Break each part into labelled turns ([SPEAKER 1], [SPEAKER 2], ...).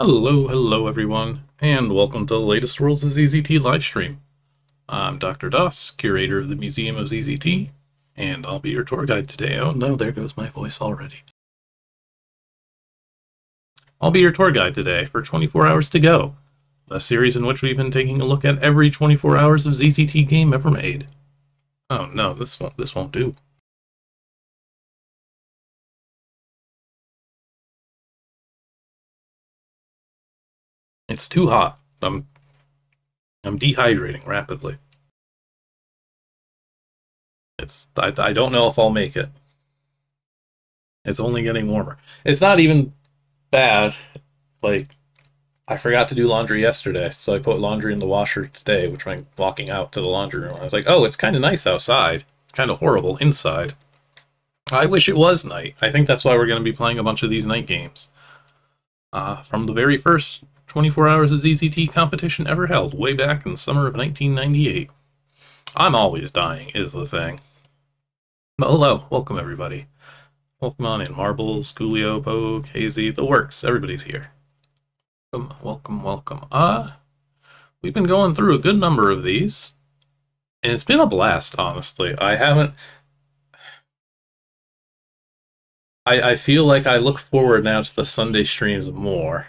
[SPEAKER 1] Hello everyone, and welcome to the latest Worlds of ZZT livestream. I'm Dr. Doss, curator of the Museum of ZZT, and I'll be your tour guide today. Oh no, there goes my voice already. I'll be your tour guide today for 24 Hours to Go, a series in which we've been taking a look at every 24 hours of ZZT game ever made. Oh no, this won't do. It's too hot. I'm dehydrating rapidly. I don't know if I'll make it. It's only getting warmer. It's not even bad. Like, I forgot to do laundry yesterday, so I put laundry in the washer today, which I'm walking out to the laundry room. I was like, oh, it's kind of nice outside. Kind of horrible inside. I wish it was night. I think that's why we're going to be playing a bunch of these night games. From the very first 24 Hours of ZZT competition ever held, way back in the summer of 1998. I'm always dying, is the thing. But hello, welcome everybody. Welcome on in, Marbles, Coolio, Pogue, Hazy, the works. Everybody's here. Welcome. We've been going through a good number of these, and it's been a blast, honestly. I feel like I look forward now to the Sunday streams more.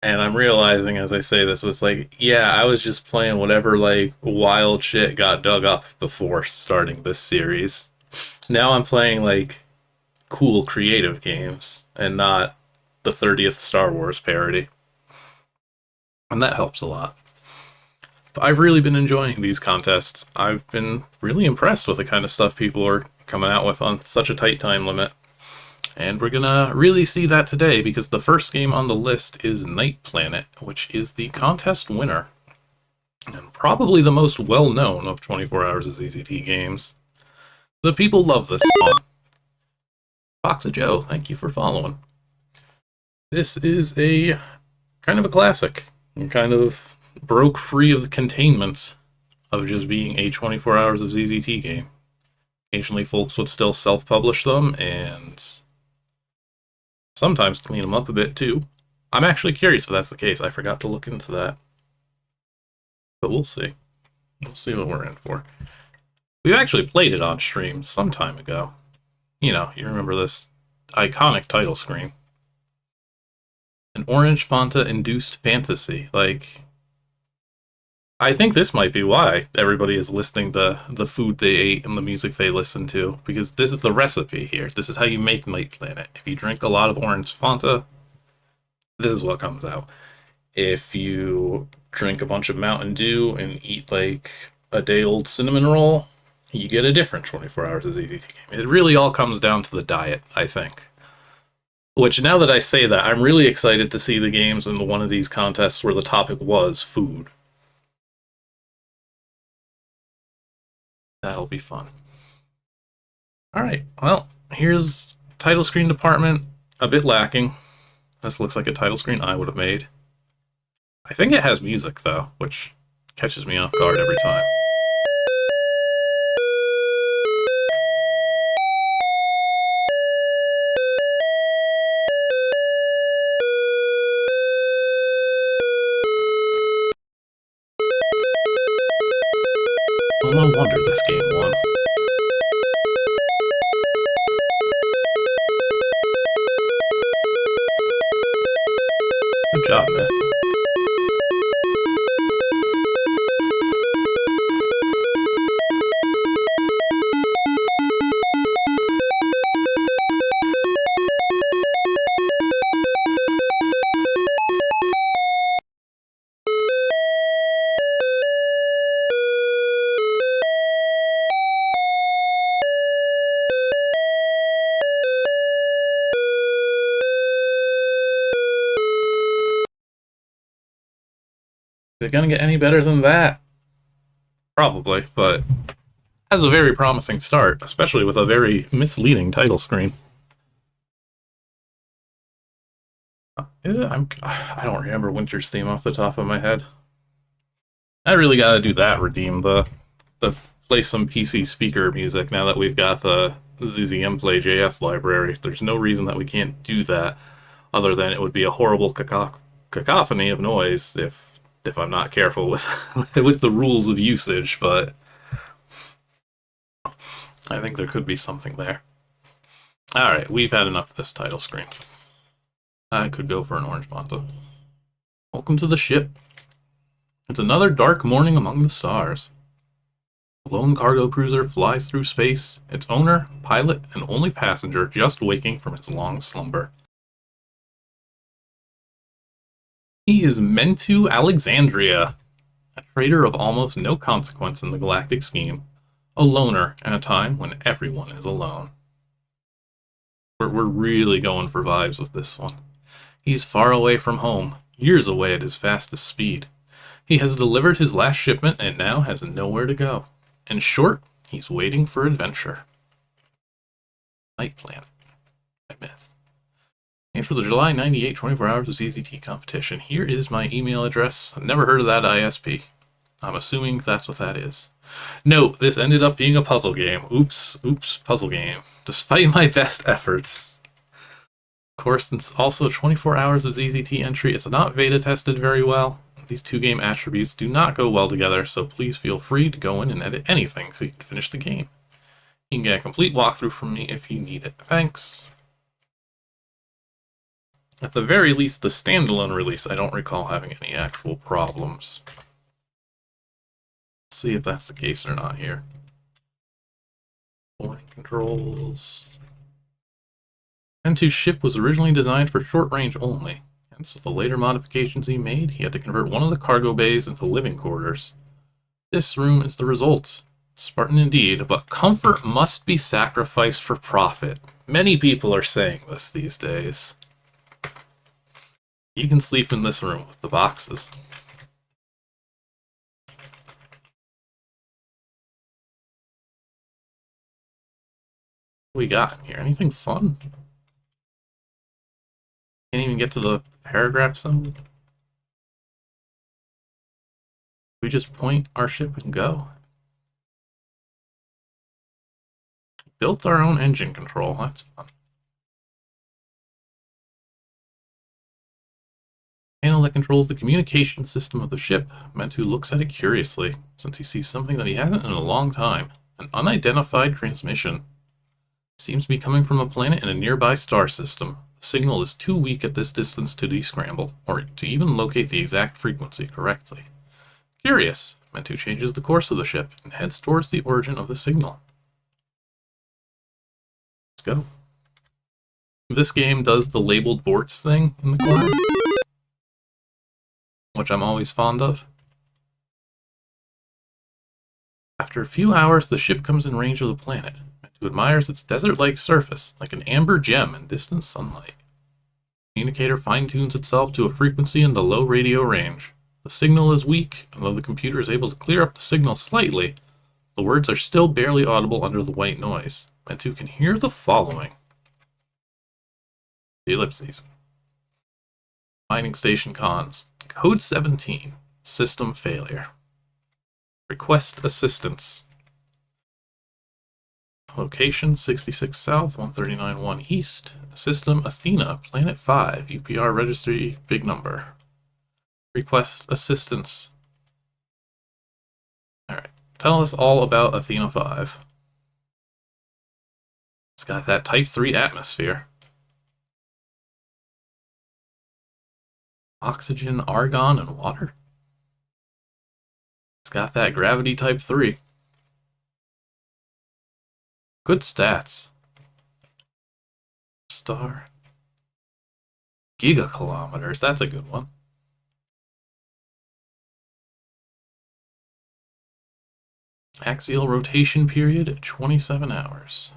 [SPEAKER 1] And I'm realizing as I say this, it's like, yeah, I was just playing whatever, like, wild shit got dug up before starting this series. Now I'm playing, like, cool, creative games, and not the 30th Star Wars parody. And that helps a lot. But I've really been enjoying these contests. I've been really impressed with the kind of stuff people are coming out with on such a tight time limit. And we're gonna really see that today, because the first game on the list is Nightplanet, which is the contest winner. And probably the most well-known of 24 Hours of ZZT games. The people love this one. Box of Joe, thank you for following. This is a kind of a classic, and kind of broke free of the containment of just being a 24 Hours of ZZT game. Occasionally folks would still self-publish them, and sometimes clean them up a bit too. I'm actually curious if that's the case. I forgot to look into that. But we'll see. We'll see what we're in for. We've actually played it on stream some time ago. You know, you remember this iconic title screen. An orange Fanta-induced fantasy. Like, I think this might be why everybody is listing the food they ate and the music they listen to, because this is the recipe here. This is how you make Nightplanet. If you drink a lot of orange Fanta, this is what comes out. If you drink a bunch of Mountain Dew and eat like a day-old cinnamon roll, you get a different 24 Hours of ZZT game. It really all comes down to the diet, I think. Which, now that I say that, I'm really excited to see the games in one of these contests where the topic was food. That'll be fun. Alright, well, here's title screen department. A bit lacking. This looks like a title screen I would have made. I think it has music, though, which catches me off guard every time. Well, no wonder this game won. Good job, Myth. Is it going to get any better than that? Probably, but has a very promising start, especially with a very misleading title screen. Is it? I don't remember Winter's theme off the top of my head. I really got to do that, redeem the play some PC speaker music now that we've got the ZZM Play JS library. There's no reason that we can't do that. Other than it would be a horrible cacophony of noise if I'm not careful with with the rules of usage, but I think there could be something there. Alright, we've had enough of this title screen. I could go for an orange Monta. Welcome to the ship. It's another dark morning among the stars. A lone cargo cruiser flies through space, its owner, pilot, and only passenger just waking from his long slumber. He is Mentu Alexandria, a trader of almost no consequence in the galactic scheme, a loner in a time when everyone is alone. We're really going for vibes with this one. He's far away from home, years away at his fastest speed. He has delivered his last shipment and now has nowhere to go. In short, he's waiting for adventure. Nightplanet by Myth. And for the July 98 24 Hours of HoZZT competition, here is my email address. I've never heard of that ISP. I'm assuming that's what that is. Note, this ended up being a puzzle game. Oops, puzzle game. Despite my best efforts. Of course, it's also 24 hours of HoZZT entry. It's not beta tested very well. These two game attributes do not go well together, so please feel free to go in and edit anything so you can finish the game. You can get a complete walkthrough from me if you need it. Thanks. At the very least, the standalone release, I don't recall having any actual problems. Let's see if that's the case or not here. Boarding controls. N2's ship was originally designed for short range only, and so with the later modifications he made, he had to convert one of the cargo bays into living quarters. This room is the result. Spartan indeed, but comfort must be sacrificed for profit. Many people are saying this these days. You can sleep in this room with the boxes. What we got in here? Anything fun? Can't even get to the paragraph symbol. We just point our ship and go. Built our own engine control. That's fun. Panel that controls the communication system of the ship. Mentu looks at it curiously, since he sees something that he hasn't in a long time. An unidentified transmission. It seems to be coming from a planet in a nearby star system. The signal is too weak at this distance to descramble, or to even locate the exact frequency correctly. Curious, Mentu changes the course of the ship and heads towards the origin of the signal. Let's go. This game does the labeled boards thing in the corner, which I'm always fond of. After a few hours, the ship comes in range of the planet. Mentu admires its desert-like surface, like an amber gem in distant sunlight. The communicator fine-tunes itself to a frequency in the low radio range. The signal is weak, and though the computer is able to clear up the signal slightly, the words are still barely audible under the white noise. Mentu can hear the following. The ellipses. Mining station cons. Code 17. System failure. Request assistance. Location 66 South, 139-1 East. System Athena, Planet 5, UPR registry, big number. Request assistance. Alright, tell us all about Athena 5. It's got that Type 3 atmosphere. Oxygen, argon, and water. It's got that gravity Type 3. Good stats. Star. Gigakilometers, that's a good one. Axial rotation period, 27 hours.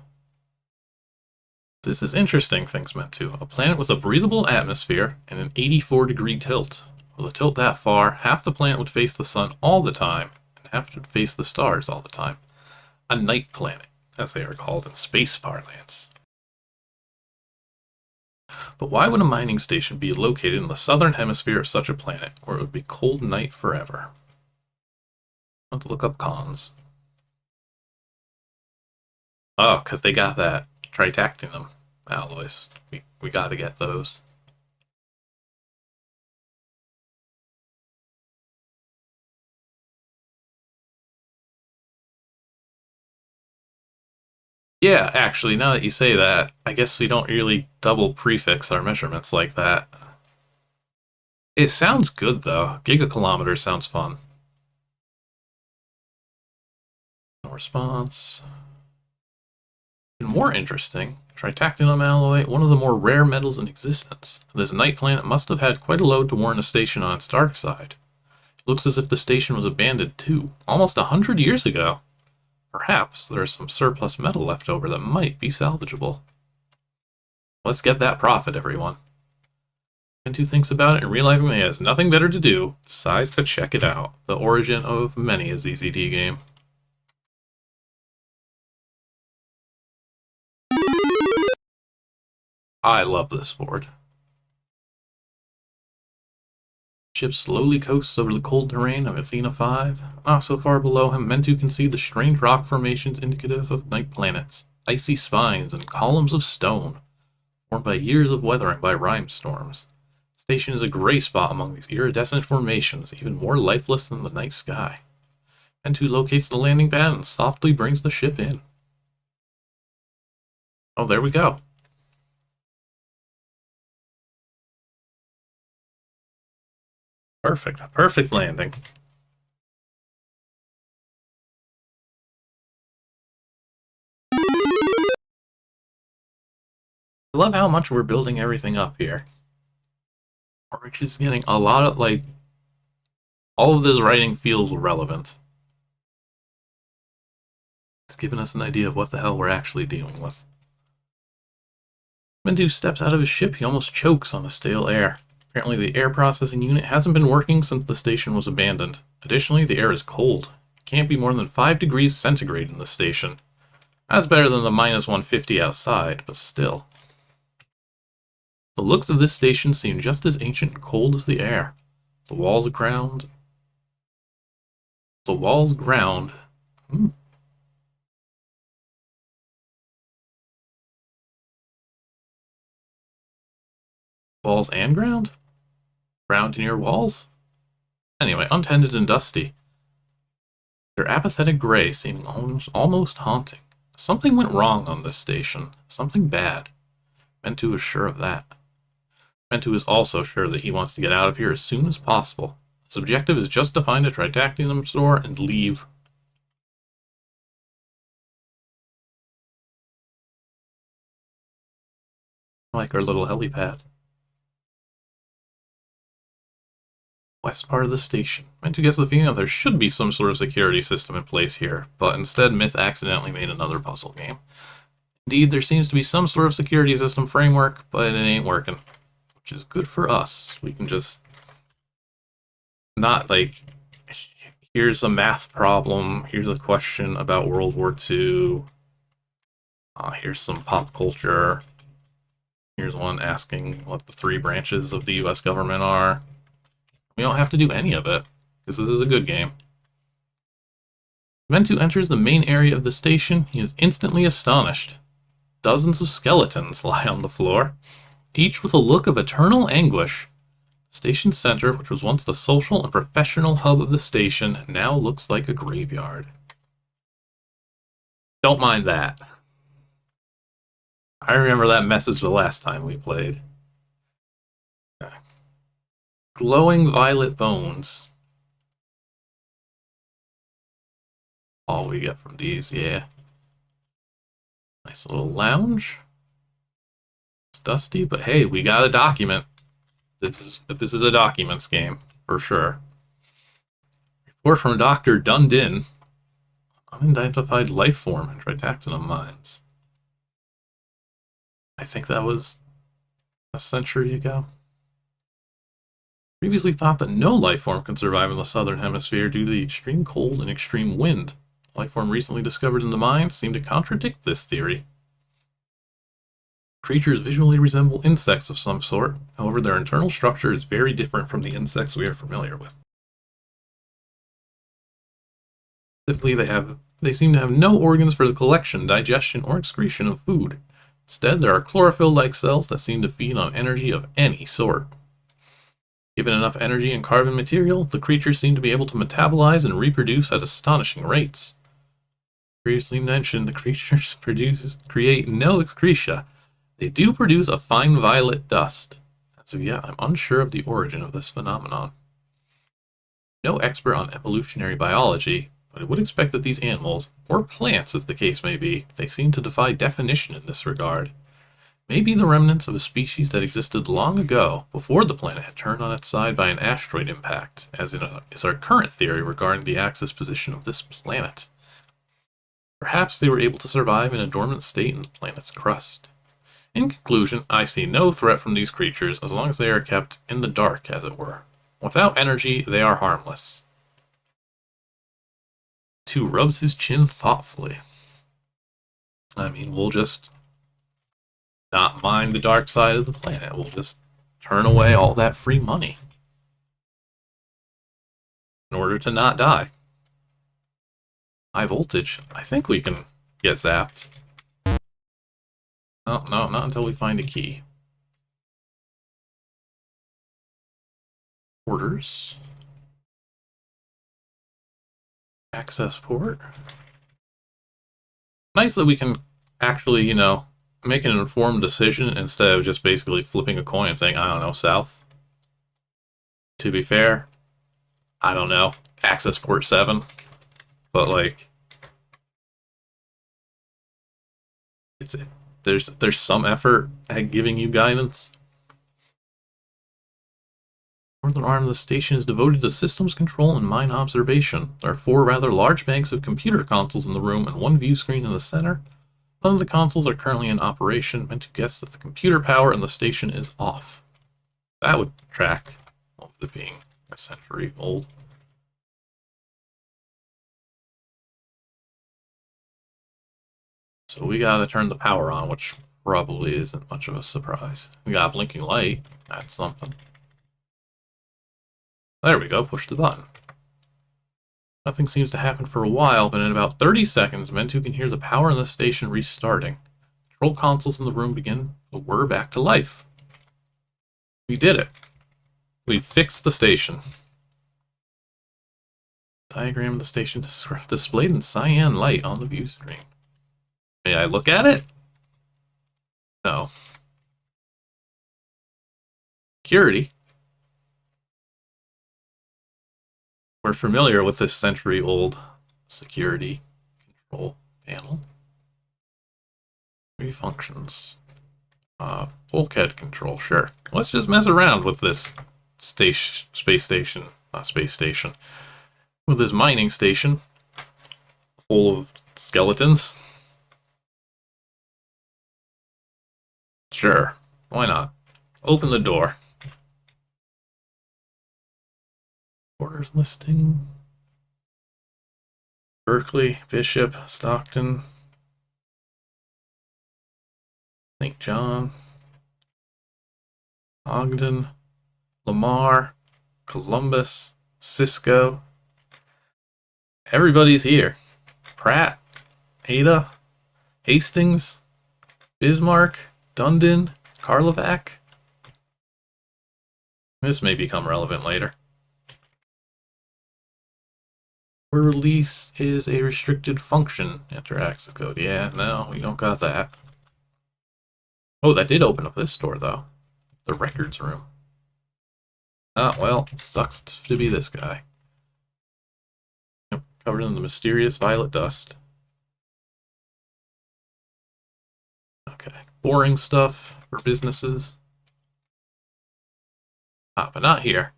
[SPEAKER 1] This is interesting, thinks Mentu. A planet with a breathable atmosphere and an 84-degree tilt. With a tilt that far, half the planet would face the sun all the time, and half would face the stars all the time. A night planet, as they are called in space parlance. But why would a mining station be located in the southern hemisphere of such a planet, where it would be cold night forever? Let's look up cons. Oh, because they got that tritactinum alloys. We got to get those. Yeah, actually, now that you say that, I guess we don't really double prefix our measurements like that. It sounds good, though. Gigakilometer sounds fun. No response. Even more interesting, tritactinum alloy, one of the more rare metals in existence. This night planet must have had quite a load to warrant a station on its dark side. It looks as if the station was abandoned too, almost 100 years ago. Perhaps there is some surplus metal left over that might be salvageable. Let's get that profit, everyone. Gentoo thinks about it and realizing that he has nothing better to do, decides to check it out. The origin of many a ZZT game. I love this board. Ship slowly coasts over the cold terrain of Athena 5. Not so far below him, Gentoo can see the strange rock formations indicative of night planets, icy spines, and columns of stone, formed by years of weathering by rime storms. The station is a gray spot among these iridescent formations, even more lifeless than the night sky. Gentoo locates the landing pad and softly brings the ship in. Oh, there we go. Perfect. Perfect landing. I love how much we're building everything up here. We're just getting a lot of, like, all of this writing feels relevant. It's giving us an idea of what the hell we're actually dealing with. Gentoo steps out of his ship, he almost chokes on the stale air. Apparently the air processing unit hasn't been working since the station was abandoned. Additionally, the air is cold. It can't be more than 5 degrees centigrade in the station. That's better than the minus 150 outside, but still. The looks of this station seem just as ancient and cold as the air. The walls ground. Walls and ground? Ground near walls? Anyway, untended and dusty. Their apathetic gray seeming almost haunting. Something went wrong on this station. Something bad. Gentoo is sure of that. Gentoo is also sure that he wants to get out of here as soon as possible. His objective is just to find a tritactinum store and leave. Like our little helipad. West part of the station. Gentoo gets the feeling that there should be some sort of security system in place here, but instead Myth accidentally made another puzzle game. Indeed, there seems to be some sort of security system framework, but it ain't working. Which is good for us. We can just not, like, here's a math problem, here's a question about World War II, here's some pop culture, here's one asking what the 3 branches of the US government are. We don't have to do any of it, because this is a good game. Gentoo enters the main area of the station. He is instantly astonished. Dozens of skeletons lie on the floor, each with a look of eternal anguish. The station center, which was once the social and professional hub of the station, now looks like a graveyard. Don't mind that. I remember that message the last time we played. Glowing violet bones. All we get from these, yeah. Nice little lounge. It's dusty, but hey, we got a document. This is a documents game, for sure. Report from Dr. Dundin. Unidentified life form in tritactinum mines. I think that was a century ago. Previously thought that no life form could survive in the southern hemisphere due to the extreme cold and extreme wind. Life form recently discovered in the mines seem to contradict this theory. Creatures visually resemble insects of some sort, however their internal structure is very different from the insects we are familiar with. Typically they seem to have no organs for the collection, digestion, or excretion of food. Instead, there are chlorophyll-like cells that seem to feed on energy of any sort. Given enough energy and carbon material, the creatures seem to be able to metabolize and reproduce at astonishing rates. Previously mentioned, the creatures create no excreta. They do produce a fine violet dust. As of yet, I'm unsure of the origin of this phenomenon. No expert on evolutionary biology, but I would expect that these animals, or plants as the case may be, they seem to defy definition in this regard. Maybe the remnants of a species that existed long ago, before the planet had turned on its side by an asteroid impact, as is our current theory regarding the axis position of this planet. Perhaps they were able to survive in a dormant state in the planet's crust. In conclusion, I see no threat from these creatures as long as they are kept in the dark, as it were. Without energy, they are harmless. 2 rubs his chin thoughtfully. I mean, we'll just not mind the dark side of the planet. We'll just turn away all that free money in order to not die. High voltage. I think we can get zapped. No, not until we find a key. Orders. Access port. Nice that we can actually, make an informed decision instead of just basically flipping a coin and saying, I don't know, south. To be fair, I don't know, access port 7. But like, there's some effort at giving you guidance. Northern arm of the station is devoted to systems control and mine observation. There are 4 rather large banks of computer consoles in the room and 1 view screen in the center. None of the consoles are currently in operation, meant to guess that the computer power in the station is off. That would track, with it being a century old. So we gotta turn the power on, which probably isn't much of a surprise. We got a blinking light. That's something. There we go, push the button. Nothing seems to happen for a while, but in about 30 seconds, Mentu can hear the power in the station restarting. Control consoles in the room begin to whir back to life. We did it. We fixed the station. Diagram of the station displayed in cyan light on the view screen. May I look at it? No. Security. We're familiar with this century-old security control panel. 3 functions. Bulkhead control, sure. Let's just mess around with this space station, with this mining station full of skeletons. Sure, why not? Open the door. Orders listing. Berkeley, Bishop, Stockton, St. John, Ogden, Lamar, Columbus, Cisco. Everybody's here. Pratt, Ada, Hastings, Bismarck, Dundon, Karlovac. This may become relevant later. Where release is a restricted function. Enter access code. Yeah, no, we don't got that. Oh, that did open up this door, though. The records room. Ah, well, sucks to be this guy. Yep, covered in the mysterious violet dust. Okay, boring stuff for businesses. Ah, but not here.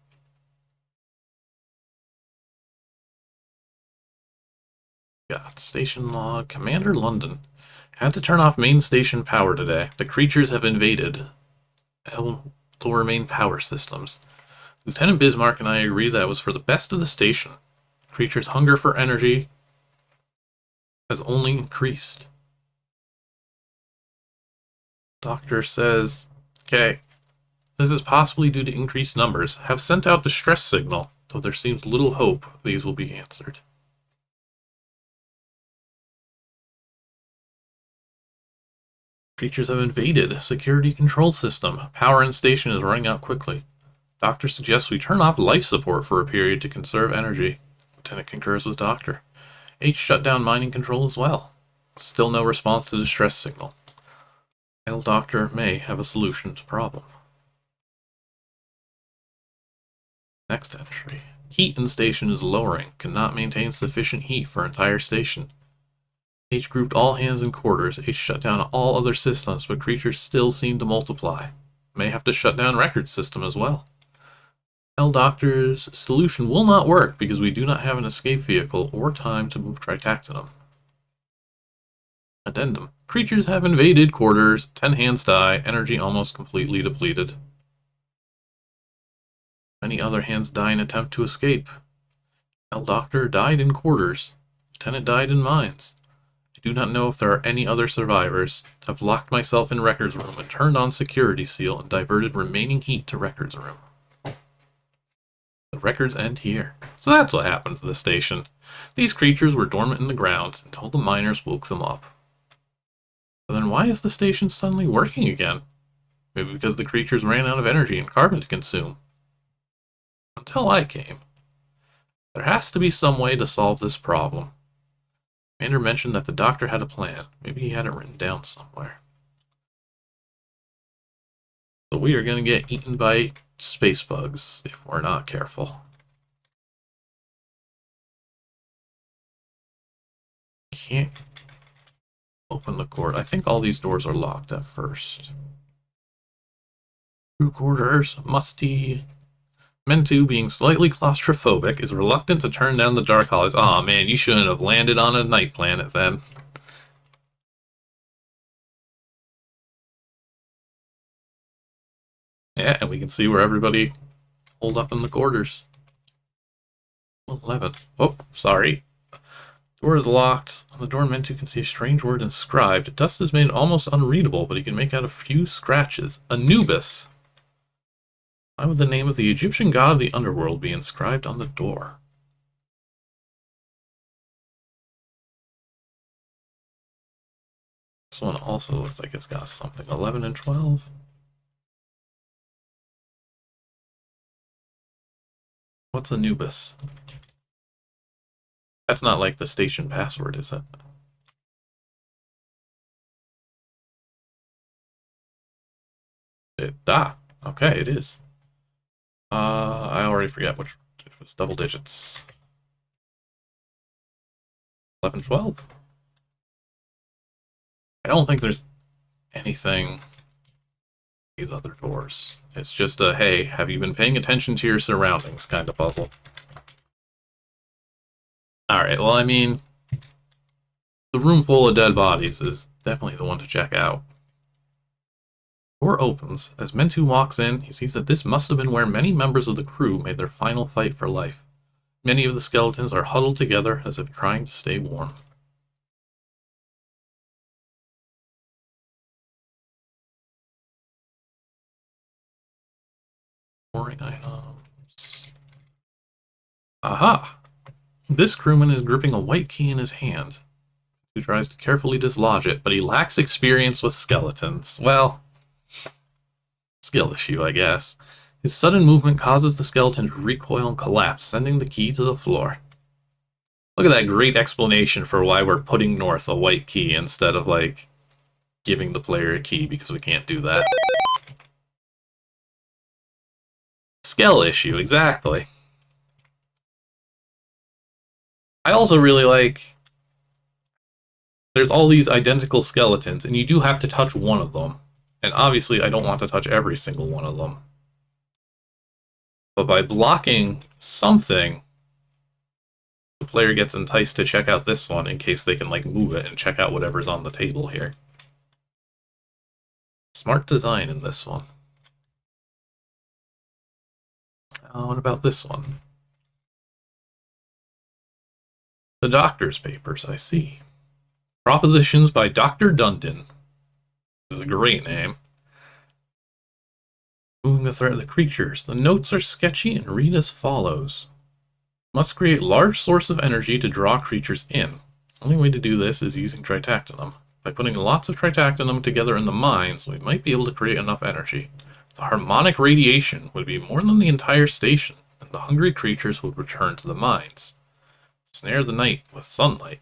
[SPEAKER 1] Got station log. Commander London. Had to turn off main station power today. The creatures have invaded lower main power systems. Lieutenant Bismarck and I agree that it was for the best of the station. Creatures' hunger for energy has only increased. Doctor says, okay, this is possibly due to increased numbers. Have sent out distress signal, though there seems little hope these will be answered. Creatures have invaded security control system. Power in station is running out quickly. Doctor suggests we turn off life support for a period to conserve energy. Lieutenant concurs with Doctor. H shut down mining control as well. Still no response to distress signal. El Doctor may have a solution to problem. Next entry. Heat in station is lowering. Cannot maintain sufficient heat for entire station. H grouped all hands in quarters. H shut down all other systems, but creatures still seem to multiply. May have to shut down record system as well. El Doctor's solution will not work because we do not have an escape vehicle or time to move Tritactinum. Addendum. Creatures have invaded quarters. 10 hands die. Energy almost completely depleted. Many other hands die in attempt to escape. El Doctor died in quarters. Lieutenant died in mines. I do not know if there are any other survivors. I've locked myself in records room and turned on security seal and diverted remaining heat to records room. The records end here. So that's what happened to the station. These creatures were dormant in the ground until the miners woke them up. But then why is the station suddenly working again? Maybe because the creatures ran out of energy and carbon to consume. Until I came. There has to be some way to solve this problem. Commander mentioned that the doctor had a plan. Maybe he had it written down somewhere. But we are going to get eaten by space bugs if we're not careful. Can't open the cord. I think all these doors are locked at first. Crew quarters, musty. Mentu, being slightly claustrophobic, is reluctant to turn down the dark hollows. Aw, man, you shouldn't have landed on a night planet then. Yeah, and we can see where everybody holed up in the quarters. 11. Oh, sorry. Door is locked. On the door, Mentu can see a strange word inscribed. Dust has made it almost unreadable, but he can make out a few scratches. Anubis. Why would the name of the Egyptian god of the underworld be inscribed on the door? This one also looks like it's got something. 11 and 12. What's Anubis? That's not like the station password, is it? Okay, it is. I already forget which. It was double digits. 11, 12. I don't think there's anything these other doors. It's just a, hey, have you been paying attention to your surroundings kind of puzzle. Alright, well, I mean, the room full of dead bodies is definitely the one to check out. Door opens. As Mentu walks in, he sees that this must have been where many members of the crew made their final fight for life. Many of the skeletons are huddled together as if trying to stay warm. Boring items. Aha! This crewman is gripping a white key in his hand. He tries to carefully dislodge it, but he lacks experience with skeletons. Well, skill issue, I guess. His sudden movement causes the skeleton to recoil and collapse, sending the key to the floor. Look at that great explanation for why we're putting north a white key instead of, like, giving the player a key, because we can't do that. Skill issue, exactly. I also really like... There's all these identical skeletons, and you do have to touch one of them. And obviously, I don't want to touch every single one of them. But by blocking something, the player gets enticed to check out this one in case they can, like, move it and check out whatever's on the table here. Smart design in this one. What about this one? The Doctor's Papers, I see. Propositions by Dr. Dundon. This is a great name. Moving the threat of the creatures. The notes are sketchy and read as follows. Must create large source of energy to draw creatures in. Only way to do this is using Tritactinum. By putting lots of Tritactinum together in the mines, we might be able to create enough energy. The harmonic radiation would be more than the entire station, and the hungry creatures would return to the mines. Snare the night with sunlight.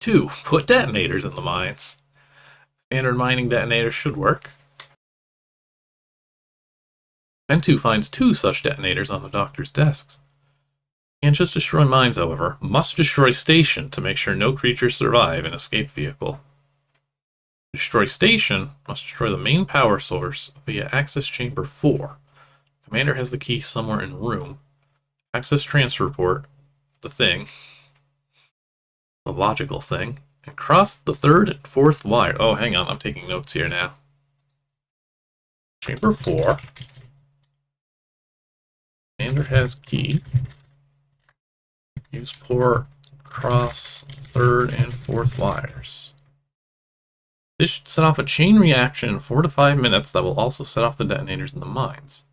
[SPEAKER 1] 2. Put detonators in the mines. Standard mining detonators should work. N2 finds 2 such detonators on the doctor's desks. Can't just destroy mines, however. Must destroy station to make sure no creatures survive an escape vehicle. Destroy station must destroy the main power source via access chamber 4. Commander has the key somewhere in room. Access transfer port, the thing, the logical thing, and cross the 3rd and 4th wire. Oh, hang on, I'm taking notes here now. Chamber 4. Commander has key. Use port, cross 3rd and 4th wires. This should set off a chain reaction in 4 to 5 minutes that will also set off the detonators in the mines.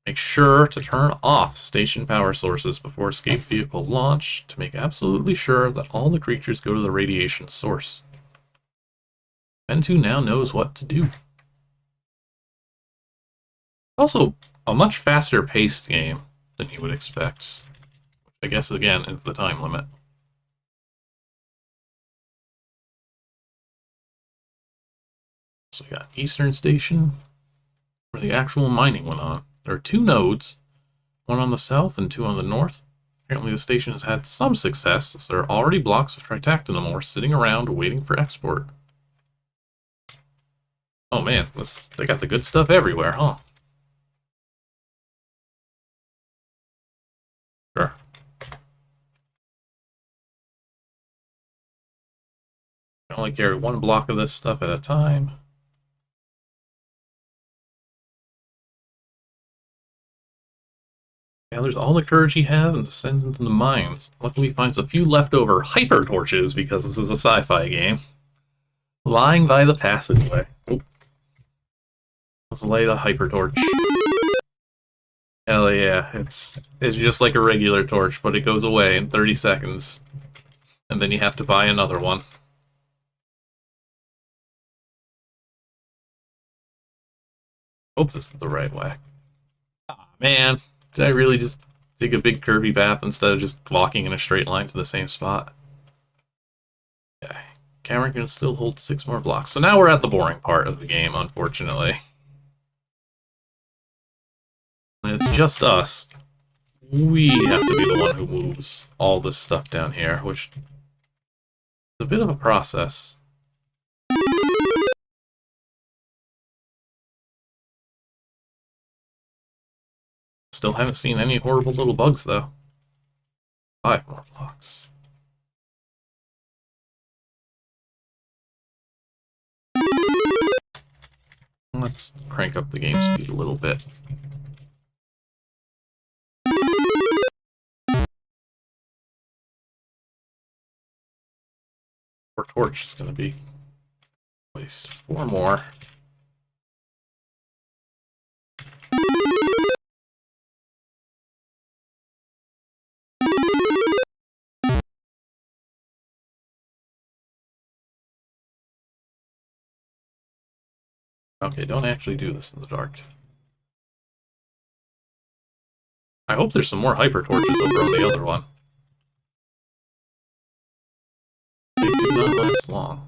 [SPEAKER 1] Make sure to turn off station power sources before escape vehicle launch to make absolutely sure that all the creatures go to the radiation source. N2 now knows what to do. Also, a much faster paced game than you would expect. Which I guess, again, is the time limit. So we got Eastern Station, where the actual mining went on. There are 2 nodes, one on the south and 2 on the north. Apparently the station has had some success, as there are already blocks of tritactinum ore sitting around waiting for export. Oh man, they got the good stuff everywhere, huh? Sure. I only carry 1 block of this stuff at a time. Gathers all the courage he has and descends into the mines. Luckily finds a few leftover hyper torches because this is a sci-fi game. Lying by the passageway. Oh. Let's light a hyper torch. Hell yeah, it's just like a regular torch, but it goes away in 30 seconds. And then you have to buy another one. Hope this is the right way. Ah, man. Did I really just take a big curvy path instead of just walking in a straight line to the same spot? Okay. Camera can still hold 6 more blocks. So now we're at the boring part of the game, unfortunately. And it's just us. We have to be the one who moves all this stuff down here, which is a bit of a process. Still haven't seen any horrible little bugs, though. 5 more blocks. Let's crank up the game speed a little bit. Our torch is going to be placed. 4 more. Okay, don't actually do this in the dark. I hope there's some more hyper torches over on the other one. They do not last long.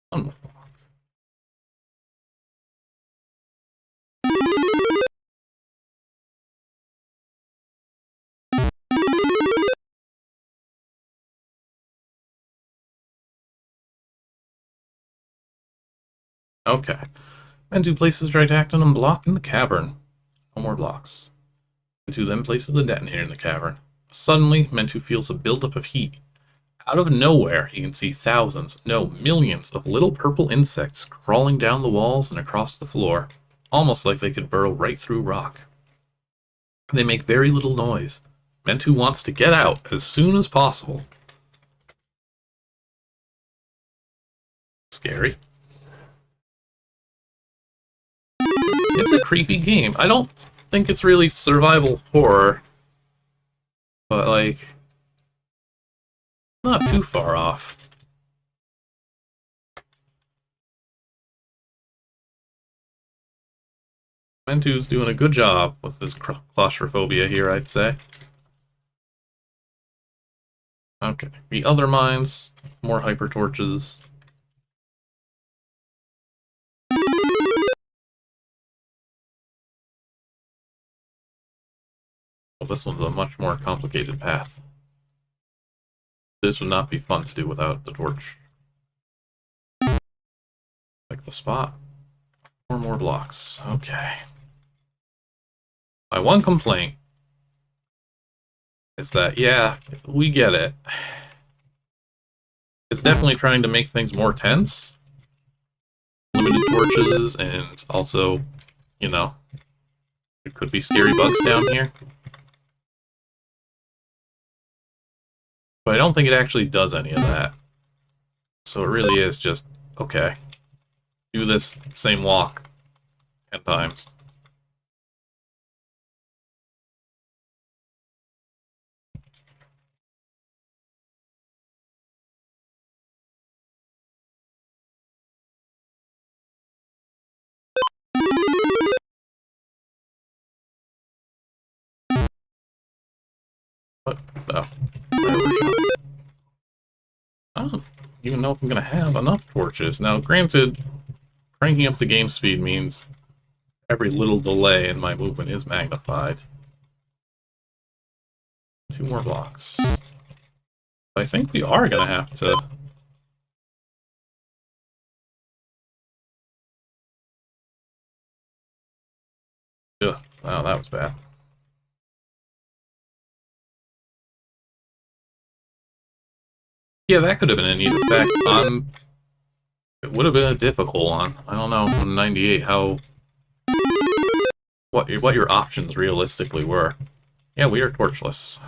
[SPEAKER 1] One more block. Okay. N2 places Tritactinum block in the cavern. No more blocks. N2 then places the detonator in the cavern. Suddenly, Mentu feels a buildup of heat. Out of nowhere, he can see thousands, no, millions of little purple insects crawling down the walls and across the floor, almost like they could burrow right through rock. They make very little noise. Mentu wants to get out as soon as possible. Scary. It's a creepy game. I don't think it's really survival horror, but like, not too far off. Mentu's doing a good job with his claustrophobia here, I'd say. Okay, the other mines, more hyper torches. Well, this one's a much more complicated path. This would not be fun to do without the torch. Like the spot. 4 more blocks. Okay. My one complaint is that, yeah, we get it. It's definitely trying to make things more tense. Limited torches, and also, you know, there could be scary bugs down here. But I don't think it actually does any of that. So it really is just, okay, do this same walk 10 times. But, oh, I overshot. I don't even know if I'm going to have enough torches. Now, granted, cranking up the game speed means every little delay in my movement is magnified. 2 more blocks. I think we are going to have to... Ugh, wow, that was bad. Yeah, that could have been a neat effect. It would have been a difficult one. I don't know, on 98, how... What your options realistically were. Yeah, we are torchless.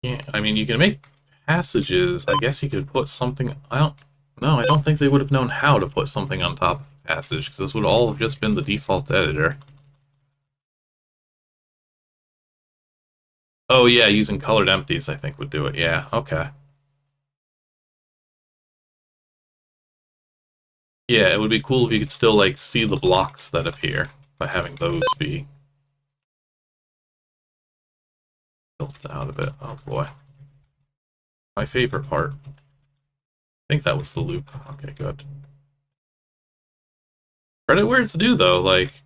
[SPEAKER 1] Yeah, I mean, you can make passages. I guess you could put something... I don't think they would have known how to put something on top of passage, because this would all have just been the default editor. Oh yeah, using colored empties I think would do it. Yeah, okay. Yeah, it would be cool if you could still, like, see the blocks that appear by having those be built out a bit. Oh boy. My favorite part. I think that was the loop. Okay, good. Credit where it's due, though. Like,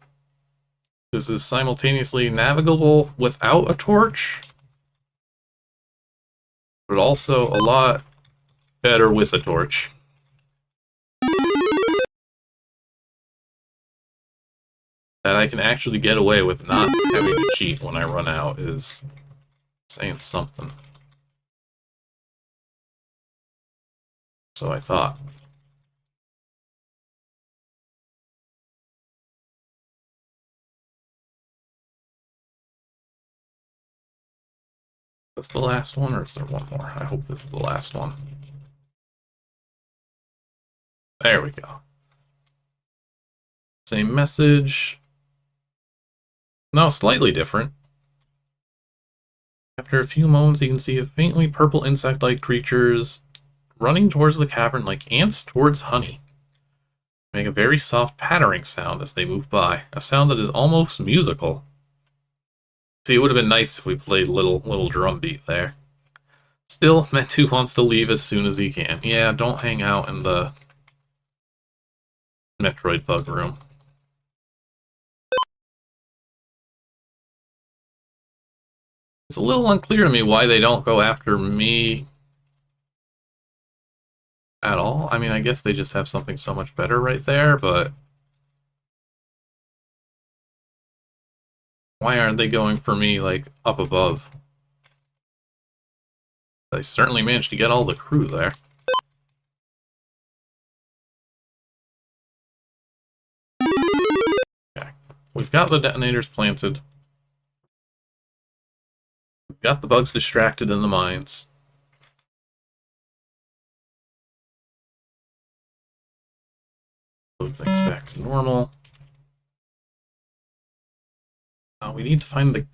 [SPEAKER 1] this is simultaneously navigable without a torch, but also a lot better with a torch. That I can actually get away with not having to cheat when I run out is saying something. So I thought. Is this the last one, or is there one more? I hope this is the last one. There we go. Same message. No, slightly different. After a few moments, you can see a faintly purple insect-like creatures running towards the cavern like ants towards honey. Make a very soft pattering sound as they move by, a sound that is almost musical. See, it would have been nice if we played little drum beat there. Still, Mentu wants to leave as soon as he can. Yeah, don't hang out in the Metroid bug room. It's a little unclear to me why they don't go after me at all. I mean, I guess they just have something so much better right there, but... Why aren't they going for me, like, up above? They certainly managed to get all the crew there. Okay. We've got the detonators planted. We've got the bugs distracted in the mines. Load things back to normal. We need to find the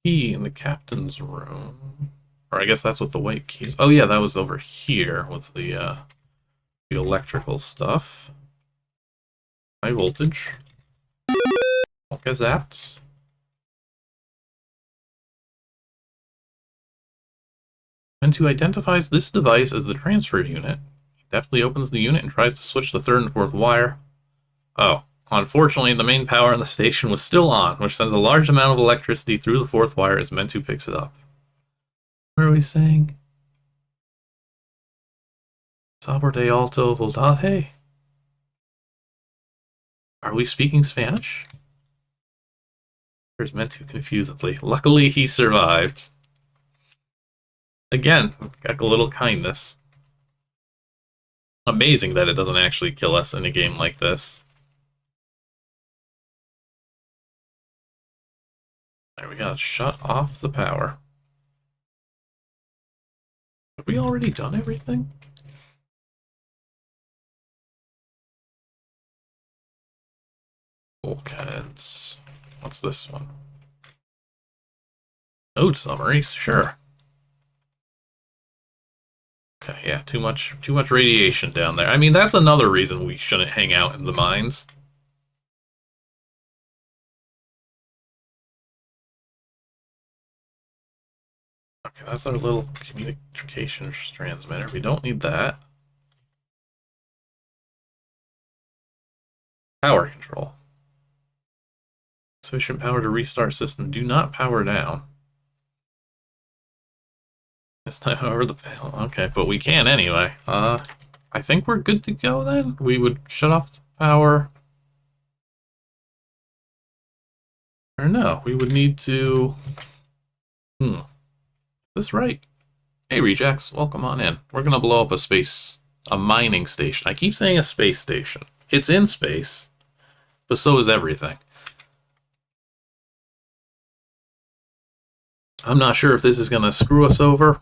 [SPEAKER 1] key in the captain's room. Or I guess that's what the white key is. Oh yeah, that was over here with the electrical stuff. High voltage. What is that? And who identifies this device as the transfer unit. He deftly opens the unit and tries to switch the third and fourth wire. Oh, unfortunately, the main power in the station was still on, which sends a large amount of electricity through the fourth wire as Mentu picks it up. What are we saying? Sabor de alto voltaje? Are we speaking Spanish? There's Mentu confusedly. Luckily, he survived. Again, got a little kindness. Amazing that it doesn't actually kill us in a game like this. There, we gotta shut off the power. Have we already done everything? Bulkheads. What's this one? Node summaries, sure. Okay, yeah, too much radiation down there. I mean, that's another reason we shouldn't hang out in the mines. Okay, that's our little communications transmitter. We don't need that. Power control. Sufficient power to restart system. Do not power down. This time, however, the panel. Okay, but we can anyway. I think we're good to go then. We would shut off the power. Or no, we would need to. Is this right? Hey, rejects, welcome on in. We're gonna blow up a mining station. I keep saying a space station. It's in space, but so is everything. I'm not sure if this is gonna screw us over,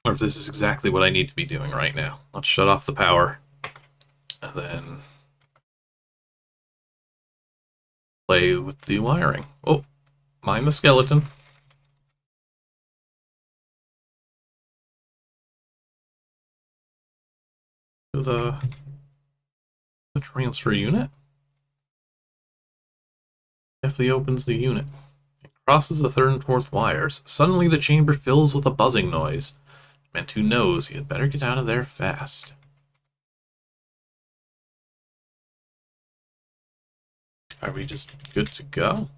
[SPEAKER 1] or if this is exactly what I need to be doing right now. Let's shut off the power, and then play with the wiring. Oh, mind the skeleton. To the transfer unit. Deftly opens the unit. It crosses the third and fourth wires. Suddenly the chamber fills with a buzzing noise. Mentu knows he had better get out of there fast. Are we just good to go?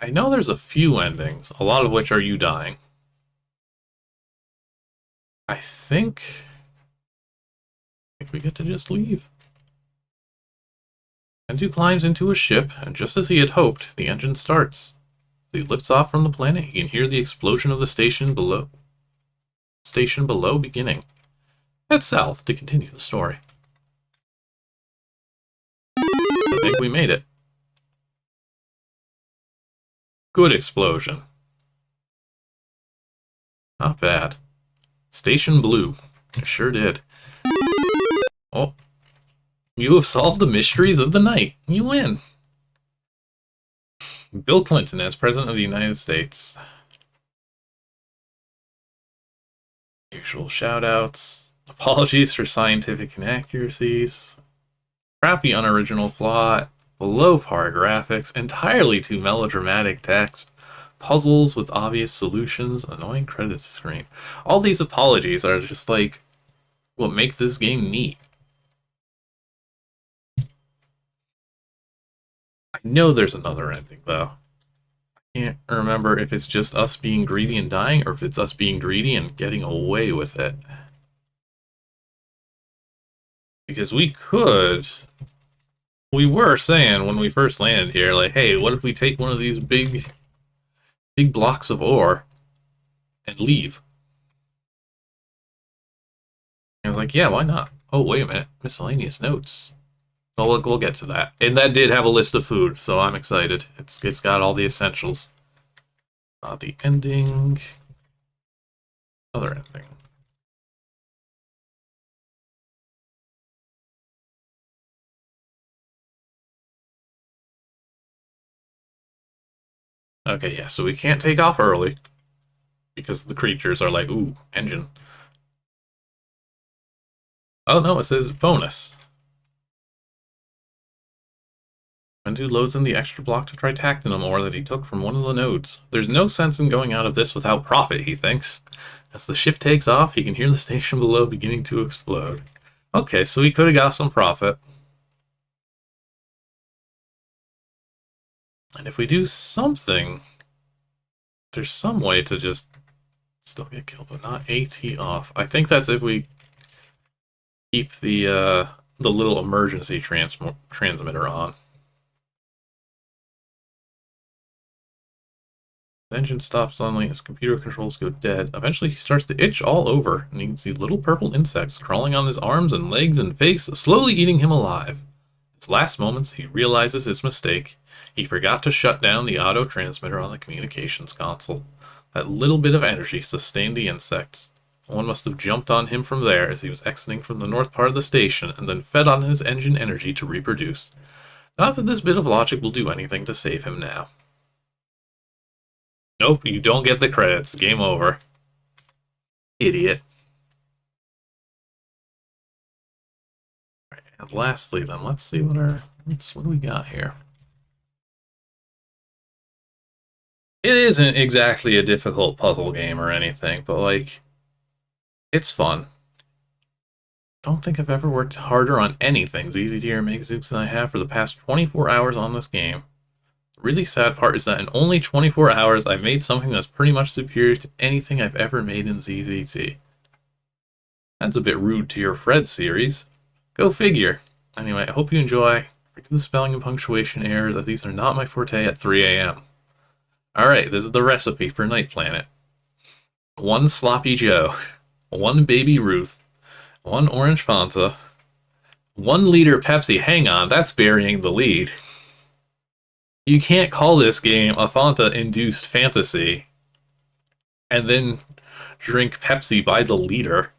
[SPEAKER 1] I know there's a few endings, a lot of which are you dying. I think we get to just leave. Mentu climbs into a ship, and just as he had hoped, the engine starts. As he lifts off from the planet, he can hear the explosion of the station below beginning. Head south to continue the story. I think we made it. Good explosion. Not bad. Station Blue. I sure did. Oh. You have solved the mysteries of the night. You win. Bill Clinton as President of the United States. Usual shoutouts. Apologies for scientific inaccuracies. Crappy unoriginal plot. Below par graphics. Entirely too melodramatic text. Puzzles with obvious solutions. Annoying credits screen. All these apologies are just like what make this game neat. I know there's another ending, though. I can't remember if it's just us being greedy and dying, or if it's us being greedy and getting away with it. Because we were saying when we first landed here, like, hey, what if we take one of these big blocks of ore and leave? And I was like, yeah, why not? Oh, wait a minute, miscellaneous notes. Well, we'll get to that. And that did have a list of food, so I'm excited. It's got all the essentials. The ending. Other ending. Okay, yeah, so we can't take off early because the creatures are like, ooh, engine. Oh no, it says bonus. Mendu loads in the extra block to tritactinum ore that he took from one of the nodes. There's no sense in going out of this without profit, he thinks. As the ship takes off, he can hear the station below beginning to explode. Okay, so we could have got some profit. And if we do something, there's some way to just still get killed, but not AT off. I think that's if we keep the little emergency transmitter on. The engine stops suddenly, his computer controls go dead. Eventually he starts to itch all over, and you can see little purple insects crawling on his arms and legs and face, slowly eating him alive. In his last moments, he realizes his mistake. He forgot to shut down the auto transmitter on the communications console. That little bit of energy sustained the insects. One must have jumped on him from there as he was exiting from the north part of the station, and then fed on his engine energy to reproduce. Not that this bit of logic will do anything to save him now. Nope, you don't get the credits. Game over. Idiot. And lastly, then, let's see what do we got here? It isn't exactly a difficult puzzle game or anything, but like, it's fun. Don't think I've ever worked harder on anything ZZT or MakeZooks than I have for the past 24 hours on this game. The really sad part is that in only 24 hours, I made something that's pretty much superior to anything I've ever made in ZZT. That's a bit rude to your Fred series. Go figure. Anyway, I hope you enjoy. Forgive the spelling and punctuation errors, as these are not my forte at 3 a.m. Alright, this is the recipe for Nightplanet. 1 Sloppy Joe, 1 Baby Ruth, 1 Orange Fanta, 1 liter Pepsi. Hang on, that's burying the lead. You can't call this game a Fanta-induced fantasy and then drink Pepsi by the liter.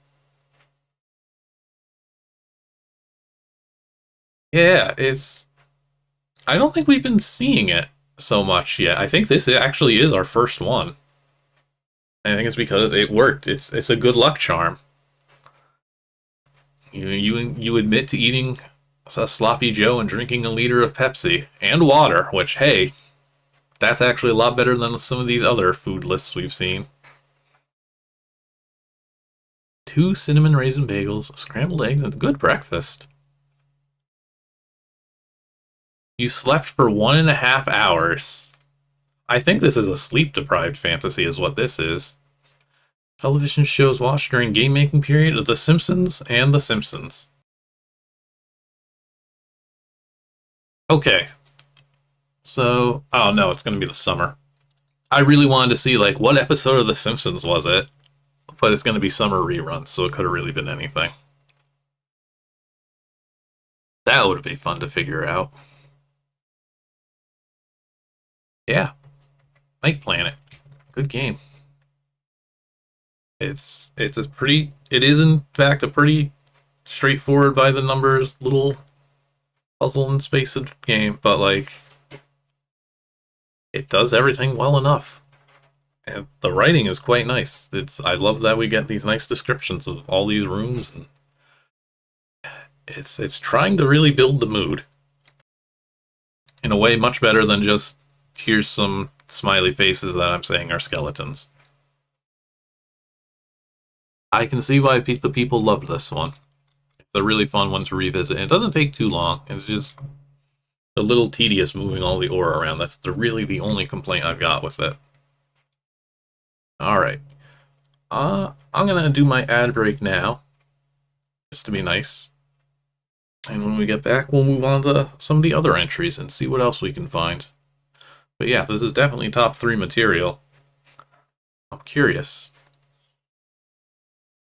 [SPEAKER 1] Yeah, it's... I don't think we've been seeing it so much yet. I think this actually is our first one. I think it's because it worked. It's a good luck charm. You admit to eating a sloppy Joe and drinking a liter of Pepsi and water, which, hey, that's actually a lot better than some of these other food lists we've seen. 2 cinnamon raisin bagels, scrambled eggs, and a good breakfast. You slept for 1.5 hours. I think this is a sleep-deprived fantasy is what this is. Television shows watched during game-making period of The Simpsons and The Simpsons. Okay. So, oh no, it's going to be the summer. I really wanted to see, like, what episode of The Simpsons was it? But it's going to be summer reruns, so it could have really been anything. That would be fun to figure out. Yeah. Nightplanet. Good game. It's a pretty... It is, in fact, a pretty straightforward by the numbers little puzzle and space game, but, like, it does everything well enough. And the writing is quite nice. I love that we get these nice descriptions of all these rooms, and it's trying to really build the mood in a way much better than just here's some smiley faces that I'm saying are skeletons. I can see why the people loved this one. It's a really fun one to revisit. And it doesn't take too long. It's just a little tedious moving all the ore around. That's really the only complaint I've got with it. Alright. I'm gonna do my ad break now, just to be nice. And when we get back, we'll move on to some of the other entries and see what else we can find. But yeah, this is definitely top 3 material. I'm curious.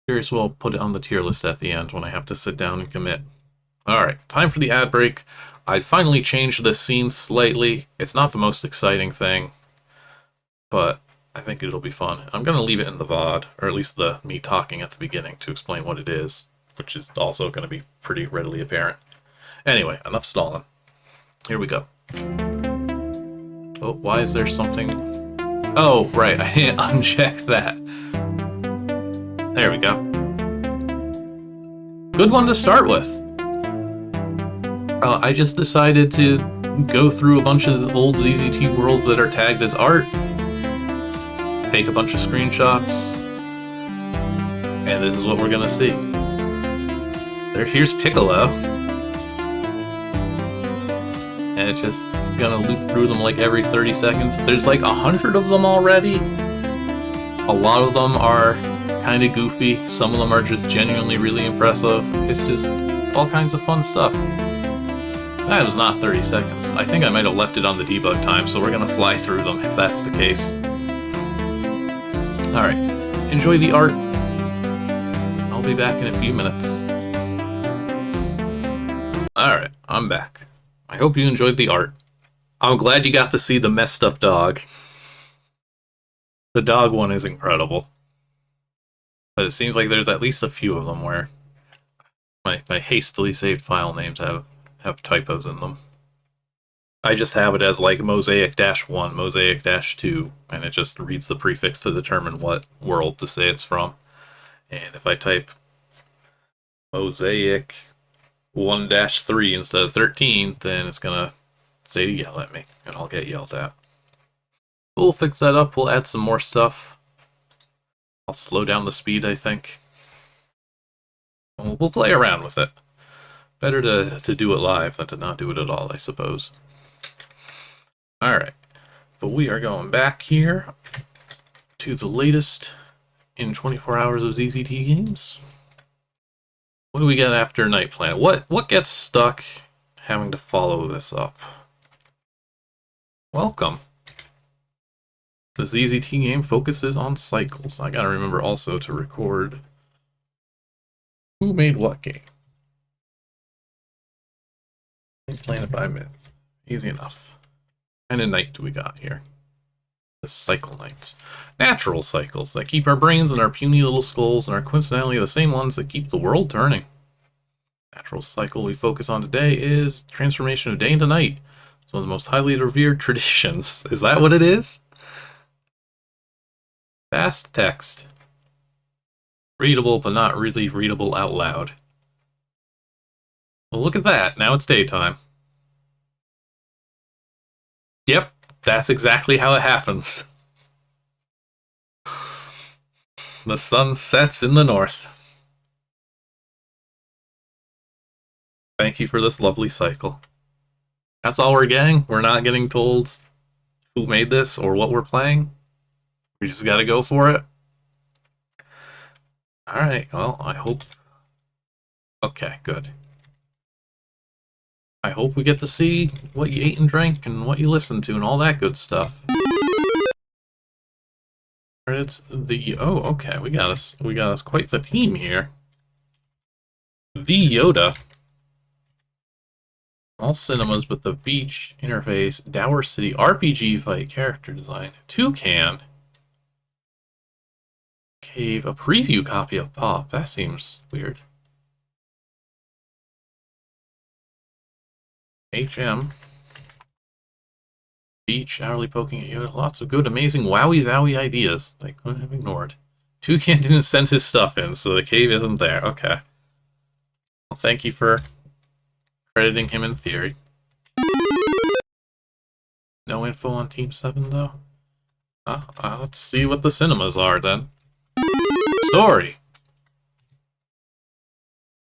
[SPEAKER 1] We'll put it on the tier list at the end when I have to sit down and commit. Alright, time for the ad break. I finally changed the scene slightly. It's not the most exciting thing, but I think it'll be fun. I'm going to leave it in the VOD, or at least the me talking at the beginning to explain what it is, which is also going to be pretty readily apparent. Anyway, enough stalling. Here we go. Oh, why is there something? Oh, right, I didn't uncheck that. There we go. Good one to start with. I just decided to go through a bunch of old ZZT worlds that are tagged as art, take a bunch of screenshots, and this is what we're gonna see. Here's Piccolo, and it's just gonna loop through them like every 30 seconds. There's like 100 of them already. A lot of them are kind of goofy. Some of them are just genuinely really impressive. It's just all kinds of fun stuff. That was not 30 seconds. I think I might have left it on the debug time, so we're gonna fly through them if that's the case. Alright, enjoy the art. I'll be back in a few minutes. Alright, I'm back. I hope you enjoyed the art. I'm glad you got to see the messed up dog. The dog one is incredible. But it seems like there's at least a few of them where my hastily saved file names have typos in them. I just have it as like mosaic-1, mosaic-2, and it just reads the prefix to determine what world to say it's from. And if I type mosaic 1-3 instead of 13, then it's gonna say to yell at me, and I'll get yelled at. We'll fix that up, we'll add some more stuff. I'll slow down the speed, I think. And we'll play around with it. Better to do it live than to not do it at all, I suppose. Alright, but we are going back here to the latest in 24 hours of ZZT games. What do we get after Nightplanet? What gets stuck having to follow this up? Welcome. The ZZT game focuses on cycles. I gotta remember also to record who made what game. Planet by myth. Easy enough. What kind of night do we got here? The cycle nights. Natural cycles that keep our brains and our puny little skulls and are coincidentally the same ones that keep the world turning. Natural cycle we focus on today is transformation of day into night. It's one of the most highly revered traditions. Is that what it is? Fast text. Readable, but not really readable out loud. Well, look at that. Now it's daytime. Yep, that's exactly how it happens. The sun sets in the north. Thank you for this lovely cycle. That's all we're getting? We're not getting told who made this or what we're playing? We just gotta go for it? Alright, well, I hope... Okay, good. I hope we get to see what you ate and drank and what you listened to and all that good stuff. It's the... Oh, okay, we got us quite the team here. VODs. All cinemas but the beach interface, Dower City, RPG fight, character design, Tucan, Cave, a preview copy of Pop. That seems weird. HM, Beach, hourly poking at you. Lots of good, amazing, wowie zowie ideas I couldn't have ignored. Tucan didn't send his stuff in, so the cave isn't there. Okay. Well, thank you for crediting him in theory. No info on Team 7, though? Let's see what the cinemas are, then. Story!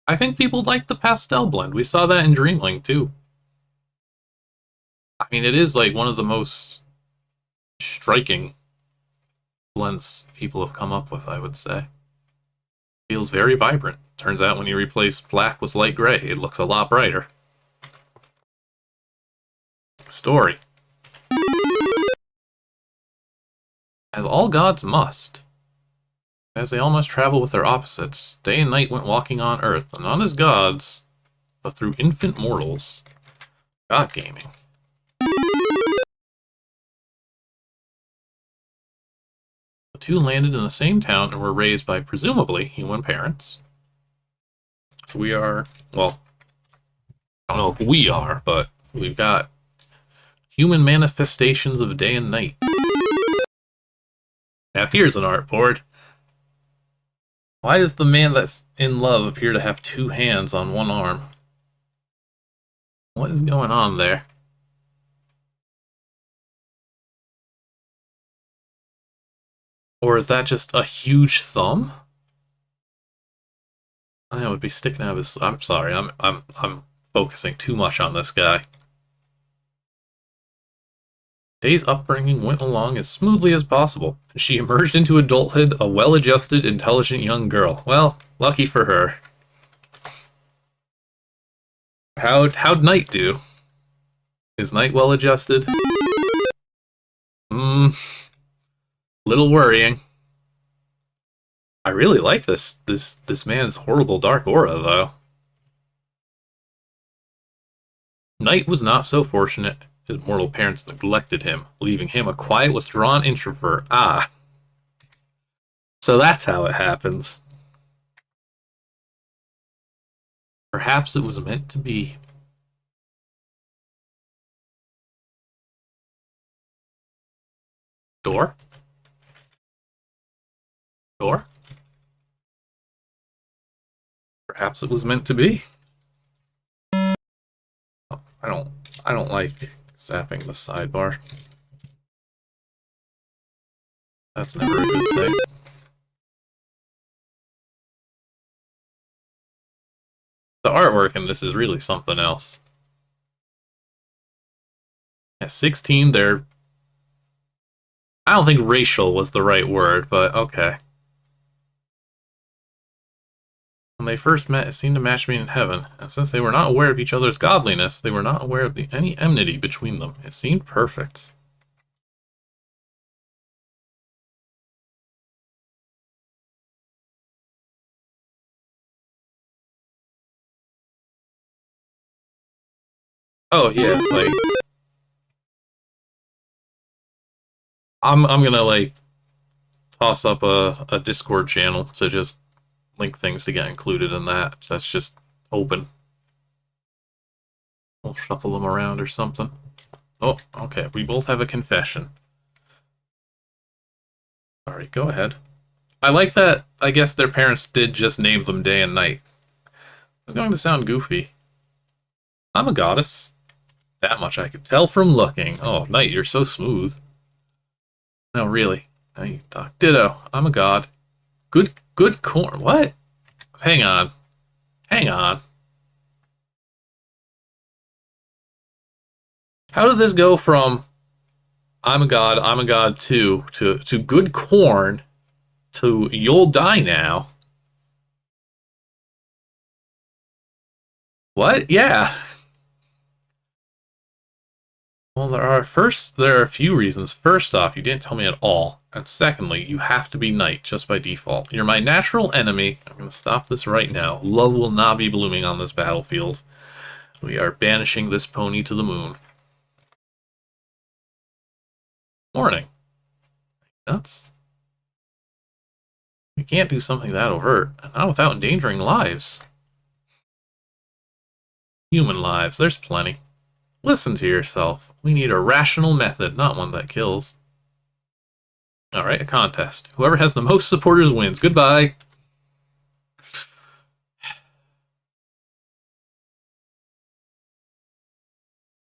[SPEAKER 1] I think people like the pastel blend. We saw that in Dreamlink, too. I mean, it is, like, one of the most striking blends people have come up with, I would say. Feels very vibrant. Turns out when you replace black with light gray, it looks a lot brighter. Story. As all gods must. As they all must travel with their opposites, day and night went walking on earth, and not as gods, but through infant mortals. God gaming. The two landed in the same town and were raised by presumably human parents. So we are, well, I don't know if we are, but we've got human manifestations of day and night. Now here's an artboard. Why does the man that's in love appear to have two hands on one arm? What is going on there? Or is that just a huge thumb? That would be sticking out of his. I'm sorry. I'm focusing too much on this guy. Day's upbringing went along as smoothly as possible. She emerged into adulthood a well-adjusted, intelligent young girl. Well, lucky for her. How'd Night do? Is Night well-adjusted? Little worrying. I really like this man's horrible dark aura, though. Night was not so fortunate. His mortal parents neglected him, leaving him a quiet, withdrawn introvert. Ah. So that's how it happens. Perhaps it was meant to be. Door? Door? Perhaps it was meant to be. Oh, I don't like zapping the sidebar. That's never a good thing. The artwork in this is really something else. At 16, they're... I don't think racial was the right word, but okay. When they first met, it seemed to match made in heaven, and since they were not aware of each other's godliness, they were not aware of any enmity between them. It seemed perfect. Oh yeah, like I'm gonna like toss up a Discord channel to just link things to get included in that. That's just open. We'll shuffle them around or something. Oh, okay. We both have a confession. Alright, go ahead. I like that, I guess their parents did just name them Day and Night. It's going to sound goofy. I'm a goddess. That much I could tell from looking. Oh, Night, you're so smooth. No, really. Now you talk. Ditto. I'm a god. Good corn. What? Hang on. Hang on. How did this go from I'm a god too, to good corn, to you'll die now? What? Yeah. Well, there are a few reasons. First off, you didn't tell me at all. And secondly, you have to be Night just by default. You're my natural enemy. I'm going to stop this right now. Love will not be blooming on this battlefield. We are banishing this pony to the moon. Morning. Nuts. You can't do something that overt, not without endangering lives. Human lives, there's plenty. Listen to yourself. We need a rational method, not one that kills. Alright, a contest. Whoever has the most supporters wins. Goodbye.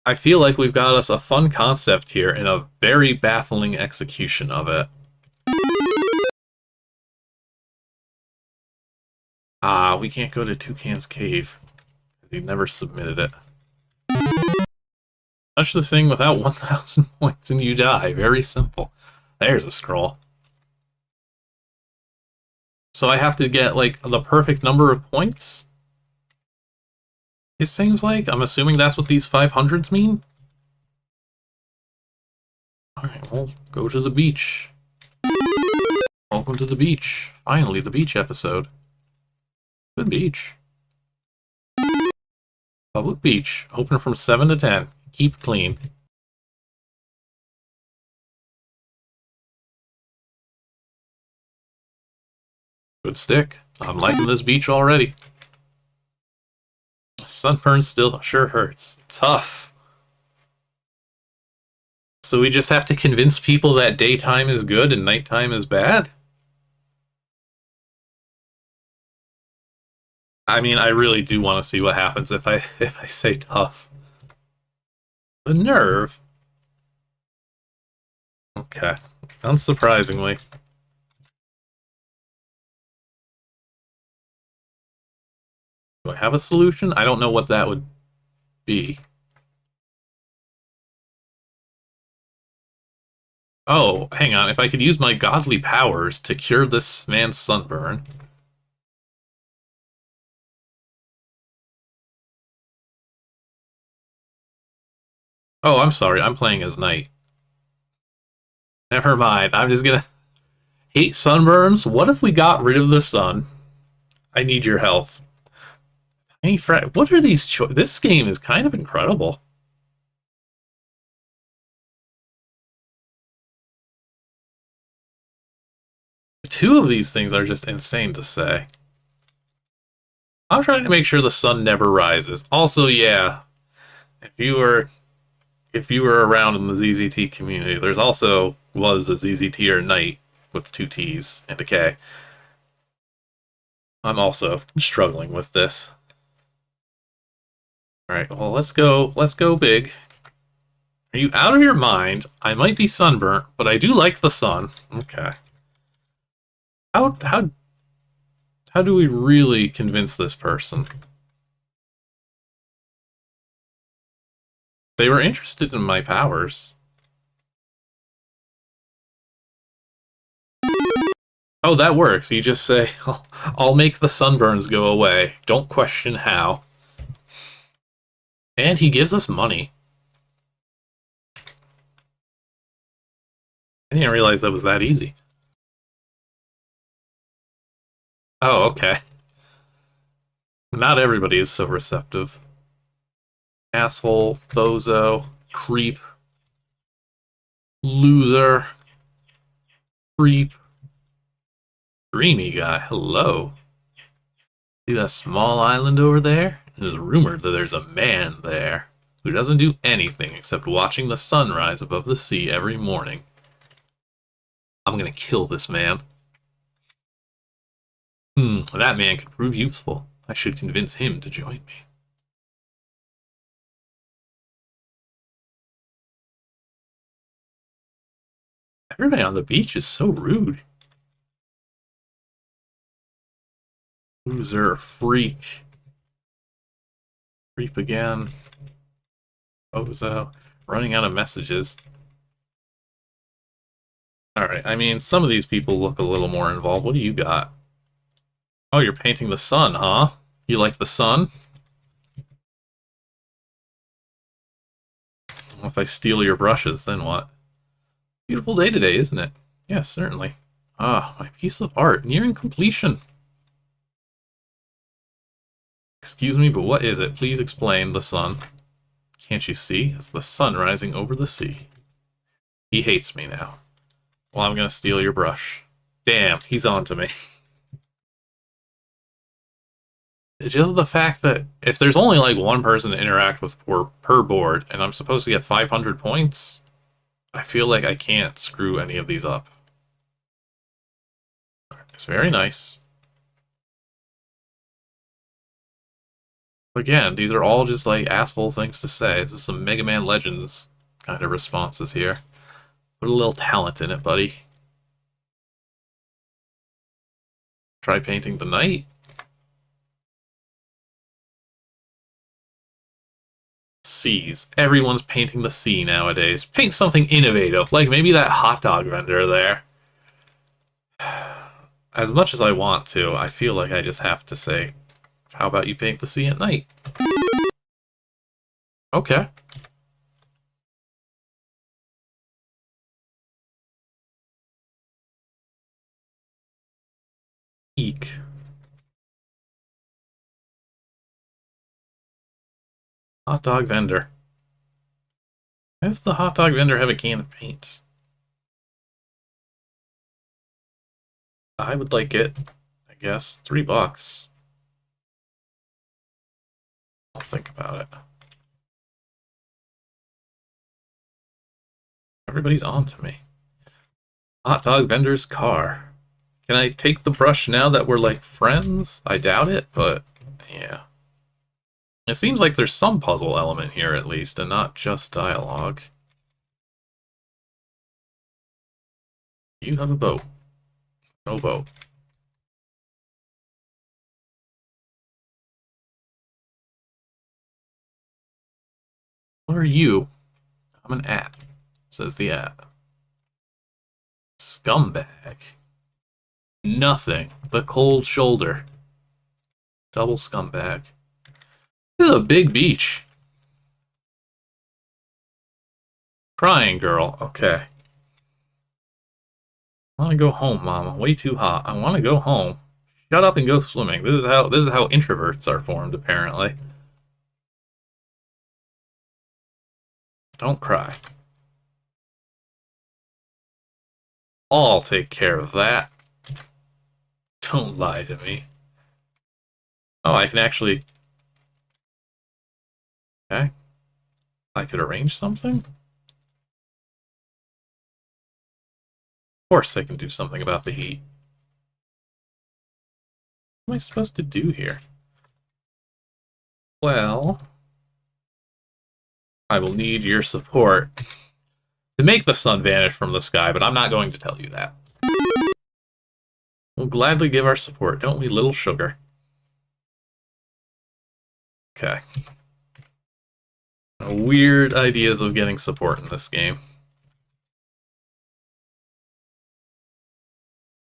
[SPEAKER 1] I feel like we've got us a fun concept here and a very baffling execution of it. Ah, we can't go to Tucan's cave. He never submitted it. Touch this thing without 1,000 points and you die. Very simple. There's a scroll. So I have to get, like, the perfect number of points? It seems like. I'm assuming that's what these 500s mean? Alright, we'll go to the beach. Welcome to the beach. Finally, the beach episode. Good beach. Public beach. Open from 7 to 10. Keep clean. Good stick. I'm liking this beach already. Sunburn still sure hurts. Tough. So we just have to convince people that daytime is good and nighttime is bad? I mean, I really do want to see what happens if I say tough. The nerve. Okay. Unsurprisingly. Do I have a solution? I don't know what that would be. Oh, hang on. If I could use my godly powers to cure this man's sunburn. Oh, I'm sorry. I'm playing as Knight. Never mind. I'm just gonna hate sunburns. What if we got rid of the sun? I need your help. Hey, Fred, what are these this game is kind of incredible. Two of these things are just insane to say. I'm trying to make sure the sun never rises. Also, yeah, if you were around in the ZZT community, there's also was a ZZT or Knight with two T's and a K. I'm also struggling with this. All right, well, let's go big. Are you out of your mind? I might be sunburnt, but I do like the sun. Okay. How do we really convince this person? They were interested in my powers. Oh, that works. You just say, I'll make the sunburns go away. Don't question how. And he gives us money. I didn't realize that was that easy. Oh, okay. Not everybody is so receptive. Asshole, bozo, creep, loser, creep, dreamy guy. Hello. See that small island over there? It is rumored that there's a man there who doesn't do anything except watching the sun rise above the sea every morning. I'm gonna kill this man. That man could prove useful. I should convince him to join me. Everybody on the beach is so rude. Loser, freak. Creep again. Bozo. Running out of messages. Alright, I mean, some of these people look a little more involved. What do you got? Oh, you're painting the sun, huh? You like the sun? Well, if I steal your brushes, then what? Beautiful day today, isn't it? Yes, certainly. Ah, my piece of art, nearing completion. Excuse me, but what is it? Please explain. The sun. Can't you see? It's the sun rising over the sea. He hates me now. Well, I'm gonna steal your brush. Damn, he's on to me. It's just the fact that if there's only like one person to interact with per board, and I'm supposed to get 500 points, I feel like I can't screw any of these up. It's very nice. Again, these are all just like asshole things to say. This is some Mega Man Legends kind of responses here. Put a little talent in it, buddy. Try painting the night. Seas. Everyone's painting the sea nowadays. Paint something innovative, like maybe that hot dog vendor there. As much as I want to, I feel like I just have to say, how about you paint the sea at night? Okay. Eek. Hot dog vendor. Why does the hot dog vendor have a can of paint? I would like it, I guess. $3. I'll think about it. Everybody's on to me. Hot dog vendor's car. Can I take the brush now that we're like friends? I doubt it, but yeah. It seems like there's some puzzle element here at least, and not just dialogue. You have a boat. No boat. What are you? I'm an at, says the at. Scumbag. Nothing. The cold shoulder. Double scumbag. This is a big beach. Crying girl. Okay. I want to go home, Mama. Way too hot. I want to go home. Shut up and go swimming. This is how introverts are formed, apparently. Don't cry. I'll take care of that. Don't lie to me. Oh, I can actually... Okay. I could arrange something? Of course I can do something about the heat. What am I supposed to do here? Well... I will need your support to make the sun vanish from the sky, but I'm not going to tell you that. We'll gladly give our support, don't we, little sugar? Okay. Weird ideas of getting support in this game.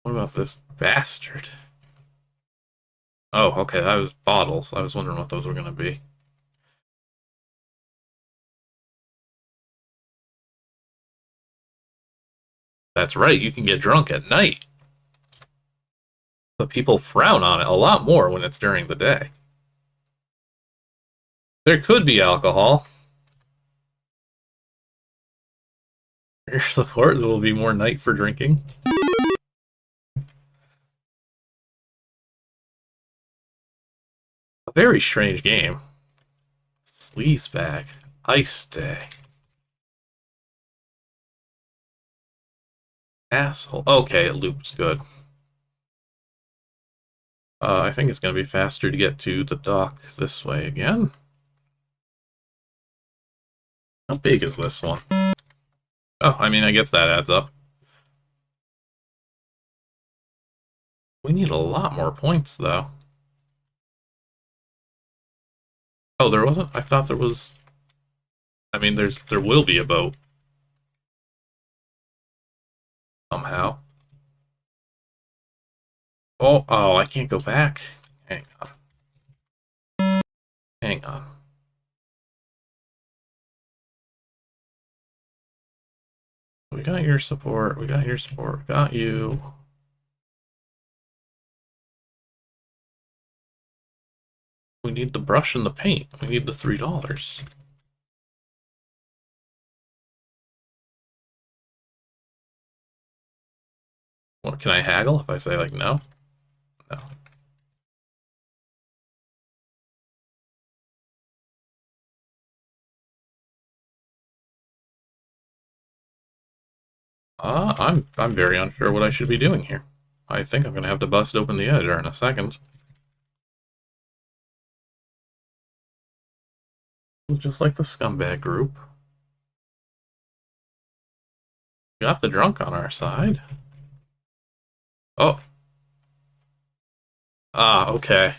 [SPEAKER 1] What about this bastard? Oh, okay, that was bottles. I was wondering what those were going to be. That's right, you can get drunk at night. But people frown on it a lot more when it's during the day. There could be alcohol. Your support, there will be more night for drinking. A very strange game. Sleazebag. Ice Day. Asshole. Okay, it loops. Good. I think it's going to be faster to get to the dock this way again. How big is this one? Oh, I mean, I guess that adds up. We need a lot more points, though. Oh, there wasn't? I thought there was... I mean, there will be a boat. Somehow. Oh, I can't go back. Hang on. Hang on. We got your support, we got your support, we got you. We need the brush and the paint. We need the $3. What, can I haggle if I say, like, no? No. I'm very unsure what I should be doing here. I think I'm gonna have to bust open the editor in a second. Just like the scumbag group. We got the drunk on our side. Oh. Ah, okay.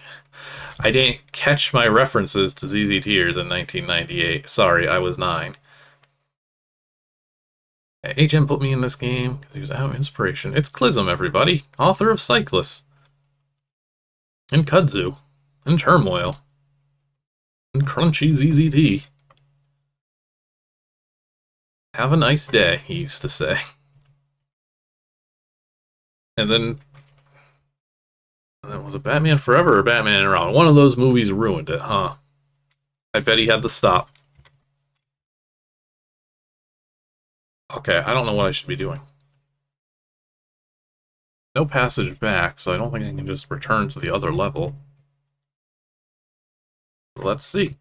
[SPEAKER 1] I didn't catch my references to ZZ Tears in 1998. Sorry, I was 9. HM put me in this game because he was out of inspiration. It's Clism, everybody. Author of Cyclist. And Kudzu. And Turmoil. And Crunchy ZZT. Have a nice day, he used to say. And then was it Batman Forever or Batman and Robin? One of those movies ruined it, huh? I bet he had to stop. Okay, I don't know what I should be doing. No passage back, so I don't think I can just return to the other level. Let's see.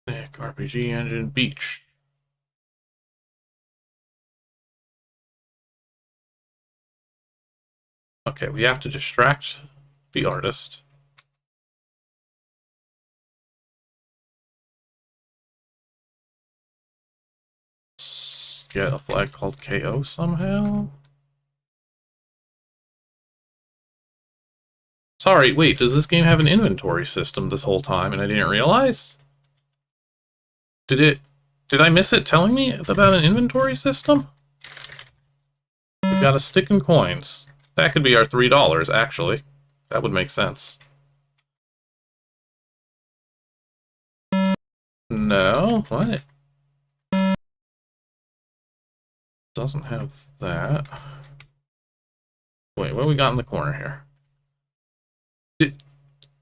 [SPEAKER 1] RPG engine, beach. Okay, we have to distract the artist. Get a flag called KO somehow? Sorry, wait, does this game have an inventory system this whole time and I didn't realize? Did I miss it telling me about an inventory system? We've got a stick and coins. That could be our $3, actually. That would make sense. No, what? Doesn't have that. Wait, what do we got in the corner here?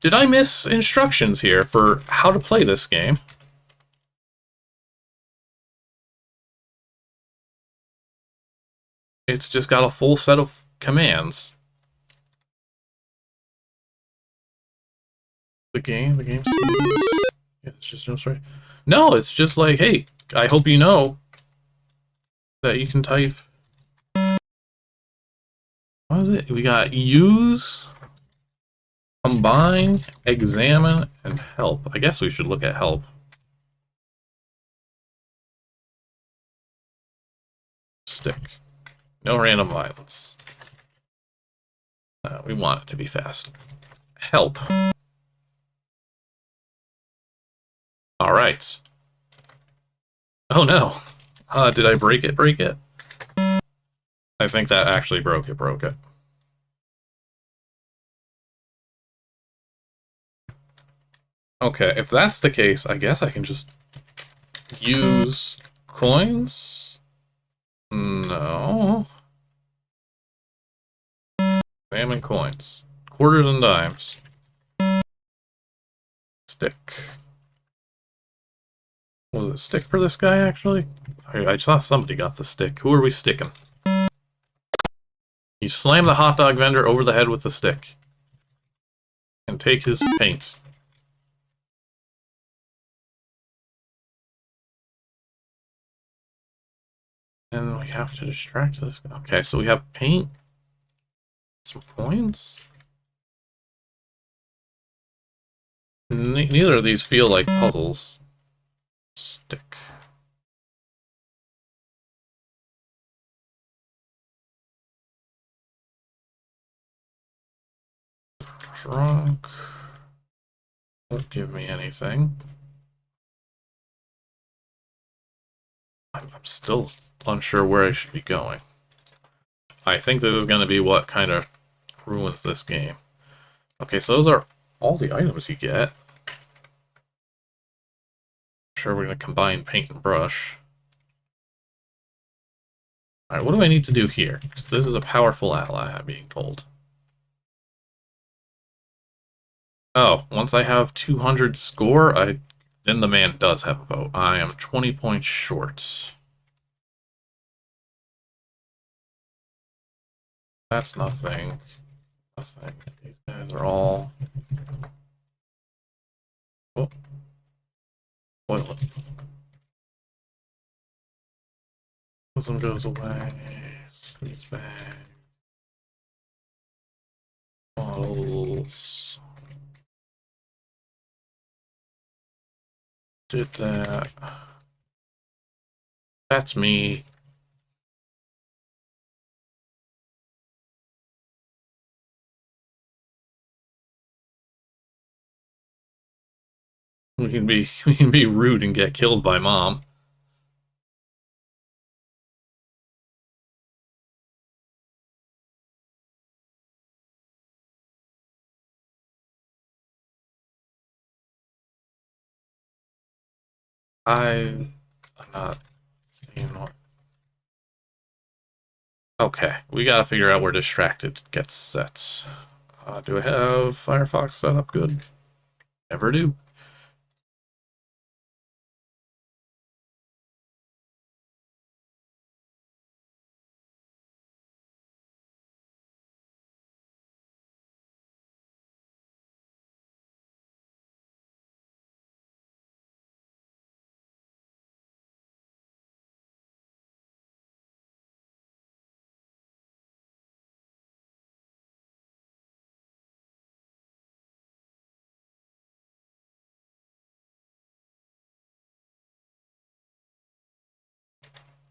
[SPEAKER 1] Did I miss instructions here for how to play this game? It's just got a full set of commands. The game, yeah, it's just no story. No, it's just like, hey, I hope you know that you can type. What is it? We got use, combine, examine, and help. I guess we should look at help. Stick. No random violence. We want it to be fast. Help. Alright. Oh no. Did I break it? I think that actually broke it. Okay, if that's the case, I guess I can just use coins? No. Examine coins. Quarters and dimes. Stick. Was it stick for this guy, actually? I saw somebody got the stick. Who are we sticking? You slam the hot dog vendor over the head with the stick. And take his paint. And we have to distract this guy. Okay, so we have paint. Some coins? Neither of these feel like puzzles. Stick. Drunk. Won't give me anything. I'm still unsure where I should be going. I think this is going to be what kind of ruins this game. Okay, so those are all the items you get. I'm sure we're going to combine paint and brush. Alright, what do I need to do here? Because this is a powerful ally, I'm being told. Oh, once I have 200 score, then the man does have a vote. I am 20 points short. That's nothing. Nothing. These guys are all... Oh. Oil it. One goes away. Sleeves bag. Bottles. Did that. That's me. We can be rude and get killed by mom. I'm not seeing what. Okay, we gotta figure out where distracted gets set. Do I have Firefox set up good? Never do.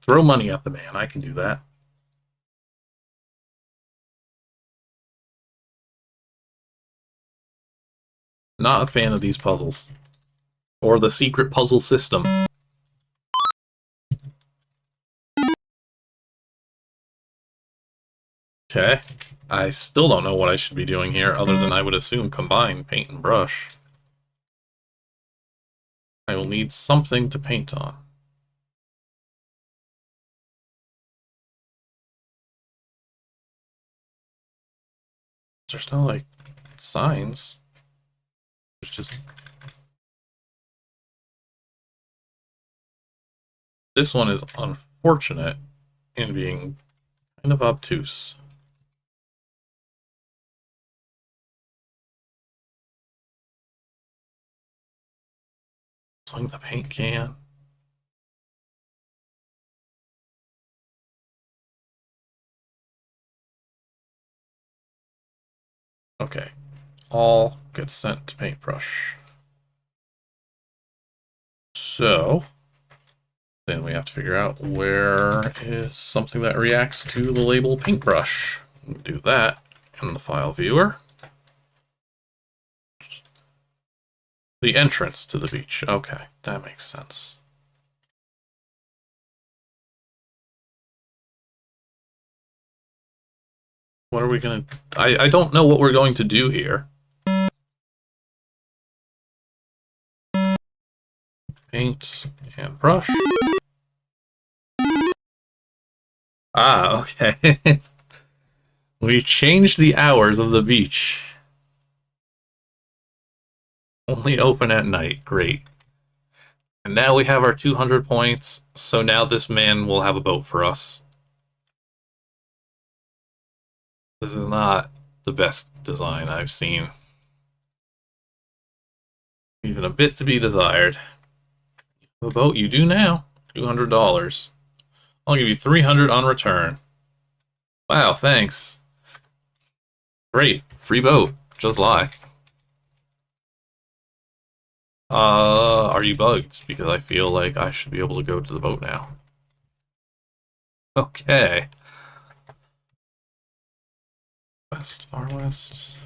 [SPEAKER 1] Throw money at the man. I can do that. Not a fan of these puzzles. Or the secret puzzle system. Okay. I still don't know what I should be doing here, other than I would assume combine paint and brush. I will need something to paint on. There's no, like, signs. It's just... This one is unfortunate in being kind of obtuse. Swing the paint can. Okay. All gets sent to paintbrush. So, then we have to figure out where is something that reacts to the label paintbrush. Do that in the file viewer. The entrance to the beach. Okay, that makes sense. What are we gonna... I don't know what we're going to do here. Paint and brush. Ah, okay. We changed the hours of the beach. Only open at night. Great. And now we have our 200 points, so now this man will have a boat for us. This is not the best design I've seen. Even a bit to be desired. The boat you do now. $200. I'll give you 300 on return. Wow, thanks. Great. Free boat. Just lie. Are you bugged? Because I feel like I should be able to go to the boat now. Okay. West, far west.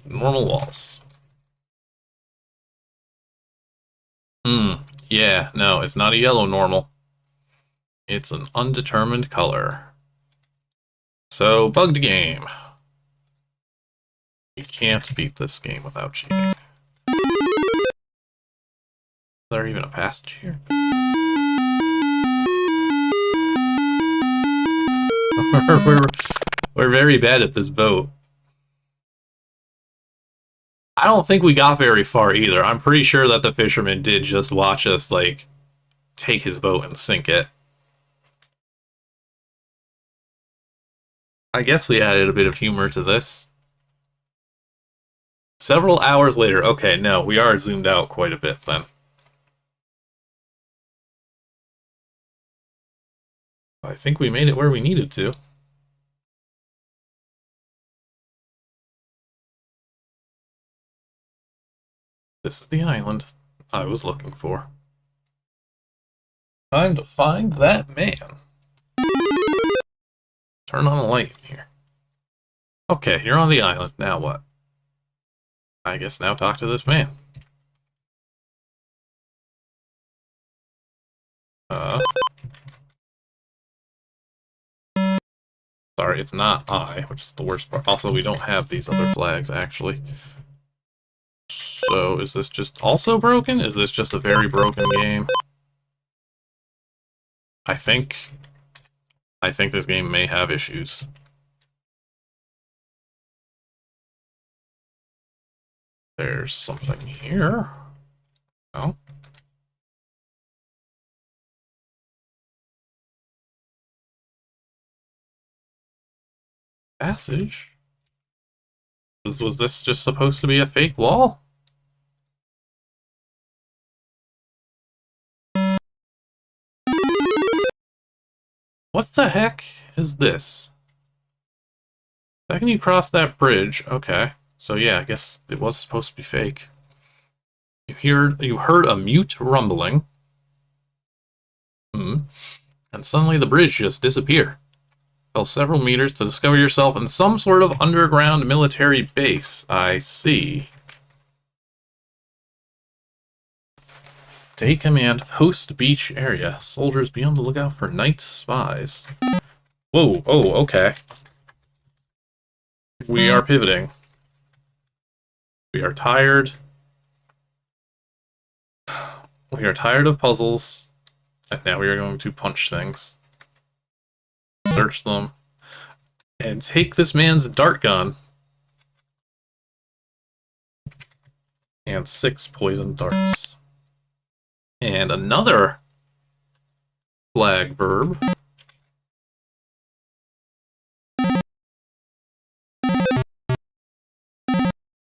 [SPEAKER 1] Normal walls. Yeah, no, it's not a yellow normal. It's an undetermined color. So, bugged game. You can't beat this game without cheating. Is there even a passage here? we're very bad at this boat. I don't think we got very far either. I'm pretty sure that the fisherman did just watch us, like, take his boat and sink it. I guess we added a bit of humor to this. Several hours later. Okay, no, we are zoomed out quite a bit then. I think we made it where we needed to. This is the island I was looking for. Time to find that man. Turn on a light in here. Okay, you're on the island. Now what? I guess now talk to this man. Sorry, it's not I, which is the worst part. Also, we don't have these other flags, actually. So, is this just also broken? Is this just a very broken game? I think this game may have issues. There's something here. Oh. Passage? Was this just supposed to be a fake wall? What the heck is this? Second you cross that bridge, okay. So yeah, I guess it was supposed to be fake. You heard a mute rumbling. Hmm. And suddenly the bridge just disappeared. Fell several meters to discover yourself in some sort of underground military base. I see. Take command, post beach area. Soldiers be on the lookout for night spies. Whoa, oh, okay. We are pivoting. We are tired. We are tired of puzzles. And now we are going to punch things. Search them. And take this man's dart gun. And 6 poison darts. And another flag verb.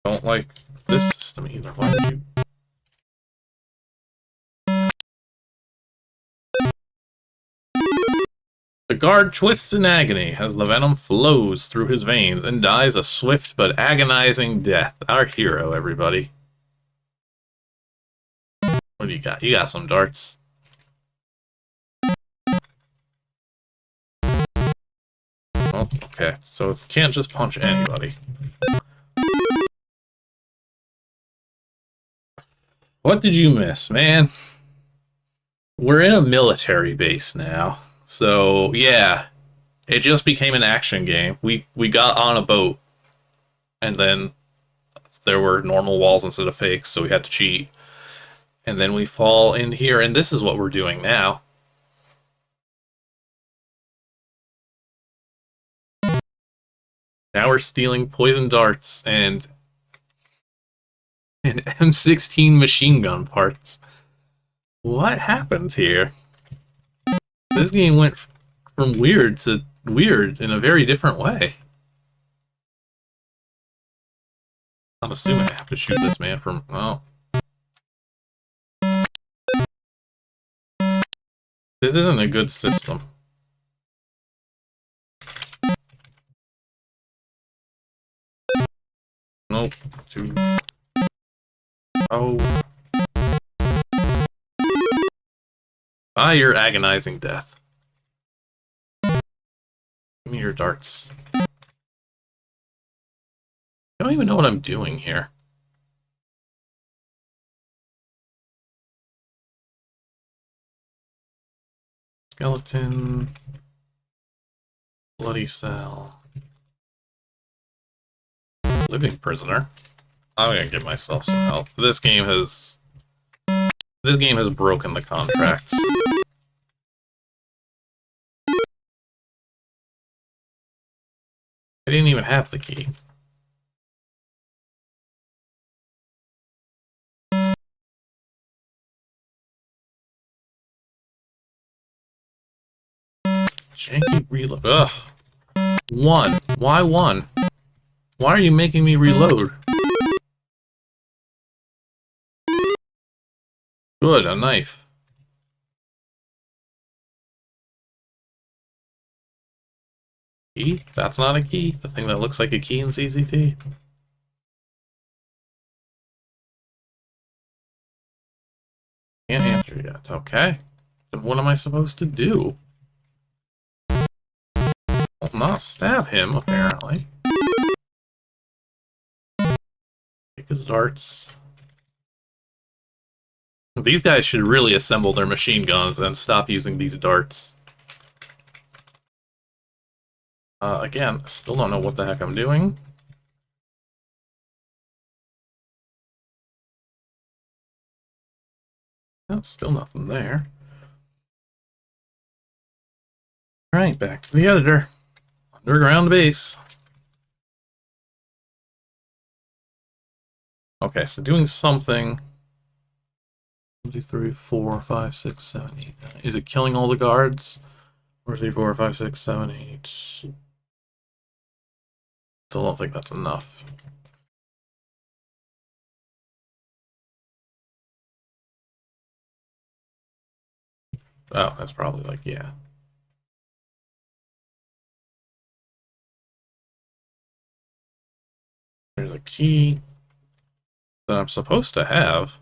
[SPEAKER 1] Don't like this system either. Why would you... The guard twists in agony as the venom flows through his veins and dies a swift but agonizing death. Our hero, everybody. What do you got? You got some darts. Oh, okay. So you can't just punch anybody. What did you miss, man? We're in a military base now. So, yeah. It just became an action game. We got on a boat, and then there were normal walls instead of fakes, so we had to cheat. And then we fall in here, and this is what we're doing now. Now we're stealing poison darts and M16 machine gun parts. What happened here? This game went from weird to weird in a very different way. I'm assuming I have to shoot this man from... Oh. This isn't a good system. Nope. Oh. Ah, your agonizing death. Give me your darts. I don't even know what I'm doing here. Skeleton. Bloody cell. Living prisoner. I'm gonna give myself some health. This game has broken the contract. I didn't even have the key. Janky reload. Ugh. 1. Why 1? Why are you making me reload? Good, a knife. Key? That's not a key. The thing that looks like a key in CZT. Can't answer yet. Okay. Then what am I supposed to do? I'll not stab him, apparently. Take his darts. These guys should really assemble their machine guns and stop using these darts. Again, still don't know what the heck I'm doing. No, still nothing there. Alright, back to the editor. Underground base. Okay, so doing something. 1, 2, 3, 4, 5, 6, 7, 8, 9. Is it killing all the guards? 4, 3, 4, 5, 6, 7, 8. Still don't think that's enough. Oh, that's probably like, yeah. There's a key that I'm supposed to have.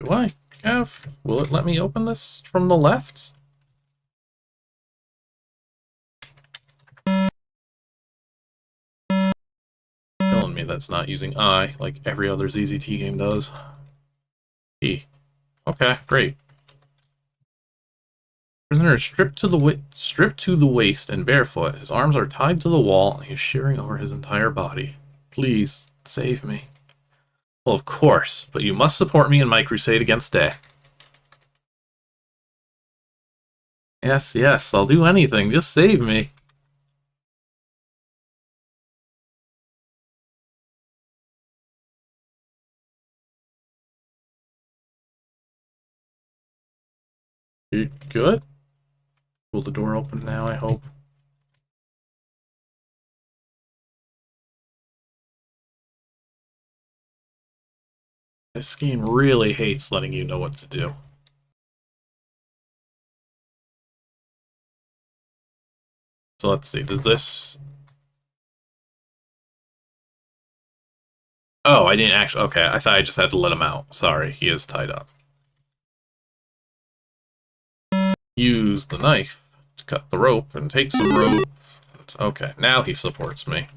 [SPEAKER 1] Do I have... Will it let me open this from the left? Telling me that's not using I, like every other ZZT game does. E. Okay, great. Prisoner is stripped to the waist and barefoot. His arms are tied to the wall, and he is shivering over his entire body. Please, save me. Well, of course, but you must support me in my crusade against Day. Yes, yes, I'll do anything. Just save me. You good? Will the door open now, I hope? This game really hates letting you know what to do. So let's see, does this... Oh, I didn't actually... Okay, I thought I just had to let him out. Sorry, he is tied up. Use the knife to cut the rope and take some rope. Okay, now he supports me.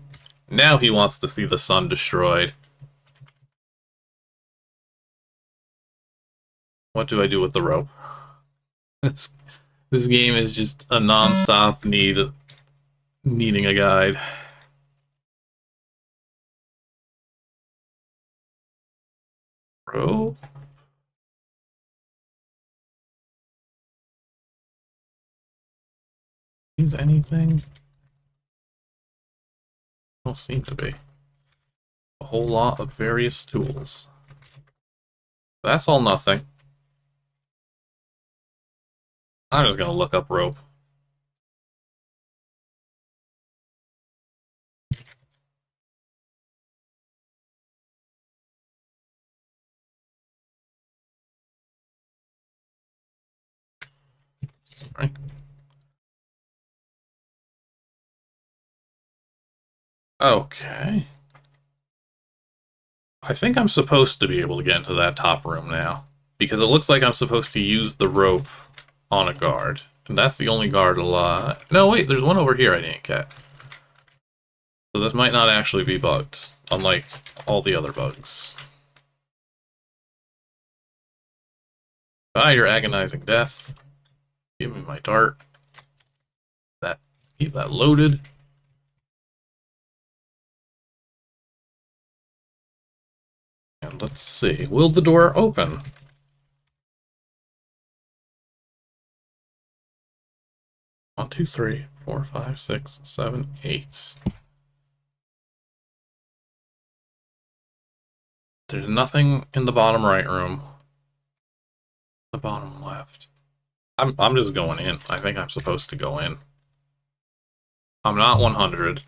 [SPEAKER 1] Now he wants to see the sun destroyed. What do I do with the rope? This game is just a non-stop needing a guide. Rope? Is anything? Don't seem to be. A whole lot of various tools. That's all nothing. I'm just gonna look up rope. Sorry. Okay. I think I'm supposed to be able to get into that top room now. Because it looks like I'm supposed to use the rope on a guard. And that's the only guard alive. No, wait, there's one over here I didn't get. So this might not actually be bugged, unlike all the other bugs. Die your agonizing death. Give me my dart. Keep that loaded. And let's see, will the door open? One, two, three, 4, 5, 6, 7, 8. There's nothing in the bottom right room. The bottom left. I'm just going in. I think I'm supposed to go in. I'm not 100.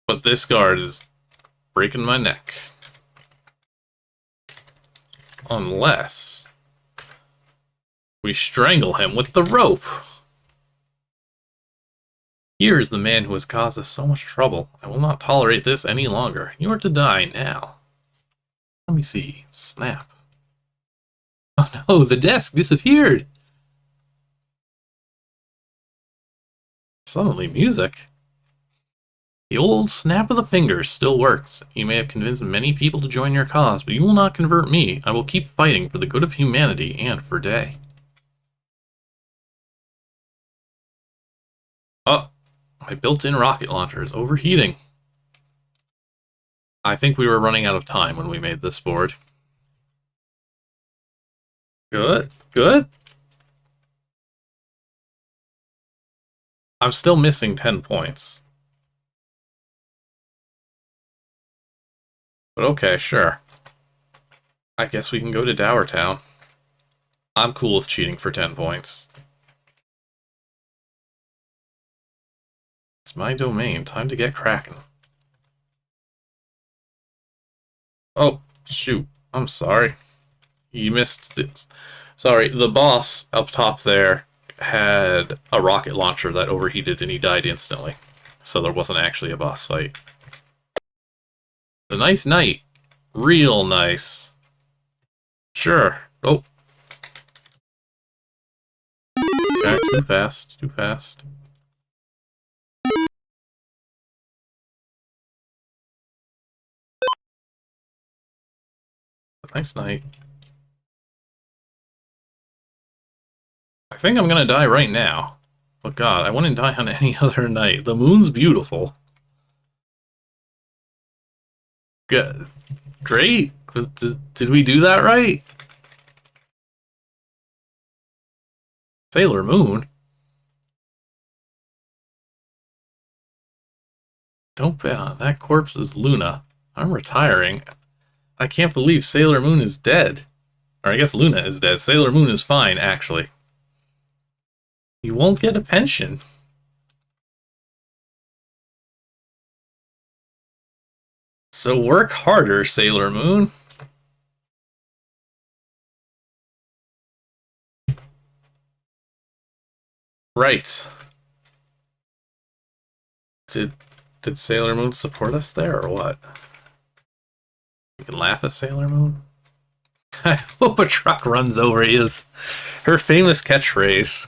[SPEAKER 1] But this guard is breaking my neck. Unless we strangle him with the rope. Here is the man who has caused us so much trouble. I will not tolerate this any longer. You are to die now. Let me see. Snap. Oh no, the desk disappeared. Suddenly music. The old snap of the fingers still works. You may have convinced many people to join your cause, but you will not convert me. I will keep fighting for the good of humanity and for Day. Oh, my built-in rocket launcher is overheating. I think we were running out of time when we made this board. Good, good. I'm still missing 10 points. But okay, sure. I guess we can go to Dower Town. I'm cool with cheating for 10 points. It's my domain. Time to get cracking. Oh, shoot. I'm sorry. You missed this. Sorry, the boss up top there had a rocket launcher that overheated and he died instantly. So there wasn't actually a boss fight. A nice night. Real nice. Sure. Oh. Okay, too fast. Too fast. A nice night. I think I'm gonna die right now. But God, I wouldn't die on any other night. The moon's beautiful. Good. Great. Did we do that right? Sailor Moon? Don't bet on that corpse is Luna. I'm retiring. I can't believe Sailor Moon is dead. Or I guess Luna is dead. Sailor Moon is fine, actually. You won't get a pension. So work harder, Sailor Moon. Right. Did Sailor Moon support us there, or what? You can laugh at Sailor Moon? I hope a truck runs over his. Her famous catchphrase.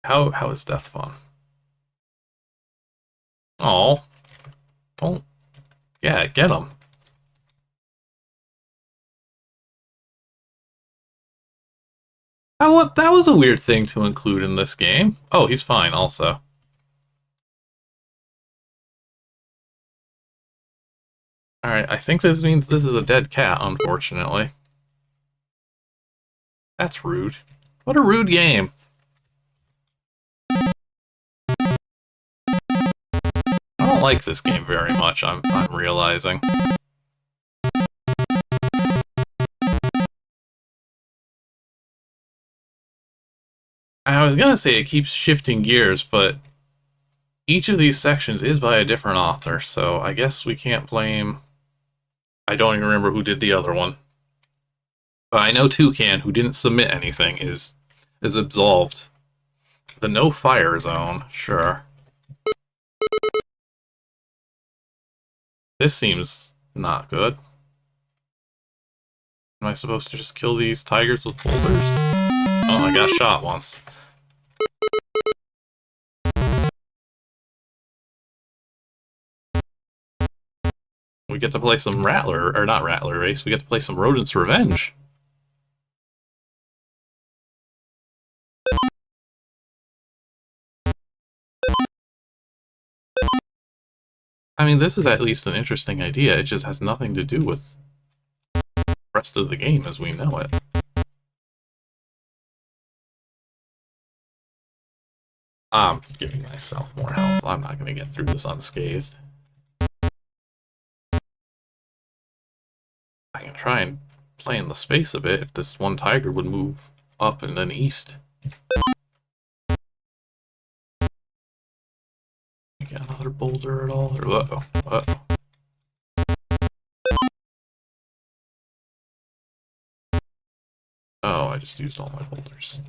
[SPEAKER 1] How is death fun? Oh, don't. Yeah, get him. That was a weird thing to include in this game. Oh, he's fine also. Alright, I think this means this is a dead cat, unfortunately. That's rude. What a rude game. I don't like this game very much, I'm realizing. I was gonna say it keeps shifting gears, but each of these sections is by a different author, so I guess we can't blame... I don't even remember who did the other one. But I know Tucan, who didn't submit anything, is absolved. The no fire zone, sure. This seems not good. Am I supposed to just kill these tigers with boulders? Oh, I got shot once. We get to play some Rattler, or not Rattler race, we get to play some Rodent's Revenge. I mean, this is at least an interesting idea, it just has nothing to do with the rest of the game as we know it. I'm giving myself more health, I'm not going to get through this unscathed. I can try and play in the space a bit if this one tiger would move up and then east. Get another boulder at all? Uh-oh. Uh-oh. Oh, I just used all my boulders.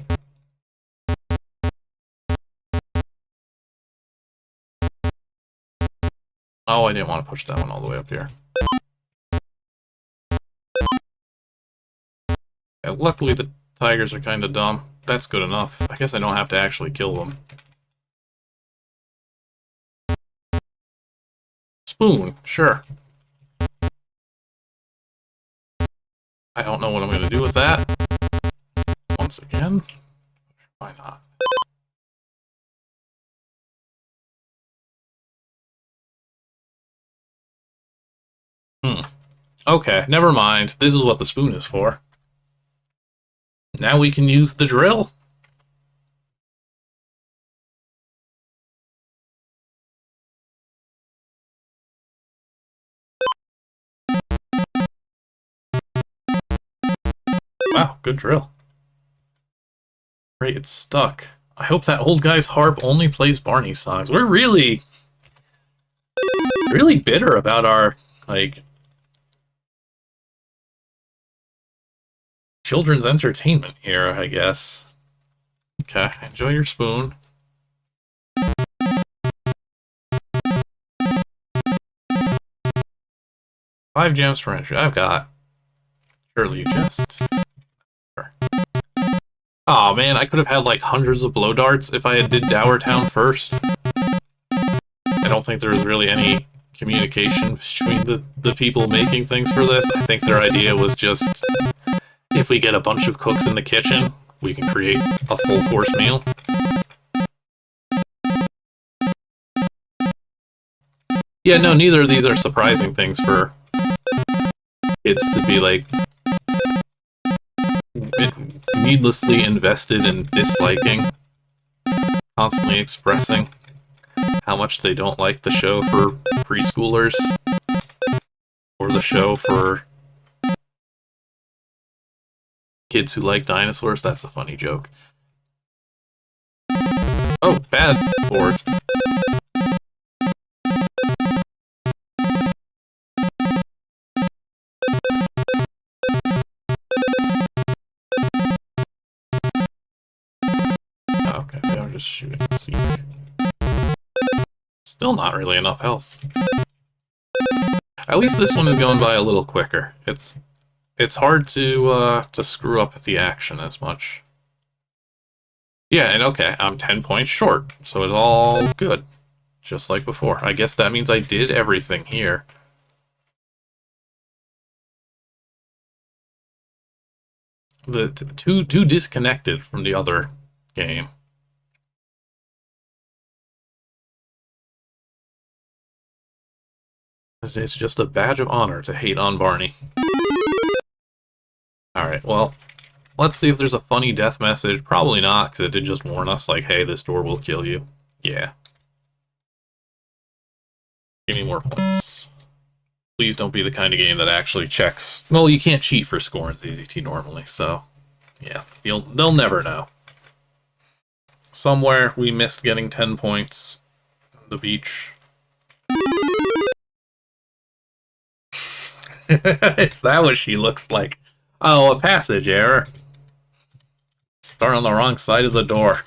[SPEAKER 1] Oh, I didn't want to push that one all the way up here. Yeah, luckily the tigers are kind of dumb. That's good enough. I guess I don't have to actually kill them. Spoon, sure. I don't know what I'm going to do with that. Once again, why not? Okay, never mind. This is what the spoon is for. Now we can use the drill. Wow, good drill. Great, it's stuck. I hope that old guy's harp only plays Barney songs. We're really bitter about our, like, children's entertainment here, I guess. Okay, enjoy your spoon. 5 gems per entry. I've got. Surely you just. Oh man, I could have had like hundreds of blow darts if I had did Dower Town first. I don't think there was really any communication between the people making things for this. I think their idea was just, if we get a bunch of cooks in the kitchen, we can create a full course meal. Yeah, no, neither of these are surprising things for kids to be like needlessly invested in disliking, constantly expressing how much they don't like the show for preschoolers or the show for kids who like dinosaurs. That's a funny joke. Oh, bad board. Okay, they are just shooting a seek. Still not really enough health. At least this one is going by a little quicker. It's hard to screw up the action as much. Yeah, and okay, I'm 10 points short, so it's all good. Just like before. I guess that means I did everything here. The too disconnected from the other game. It's just a badge of honor to hate on Barney. Alright, well, let's see if there's a funny death message. Probably not, because it did just warn us, like, hey, this door will kill you. Yeah. Give me more points. Please don't be the kind of game that actually checks. Well, you can't cheat for score in ZZT normally, so yeah, they'll never know. Somewhere we missed getting 10 points. The beach. Is that what she looks like? Oh, a passage error. Start on the wrong side of the door.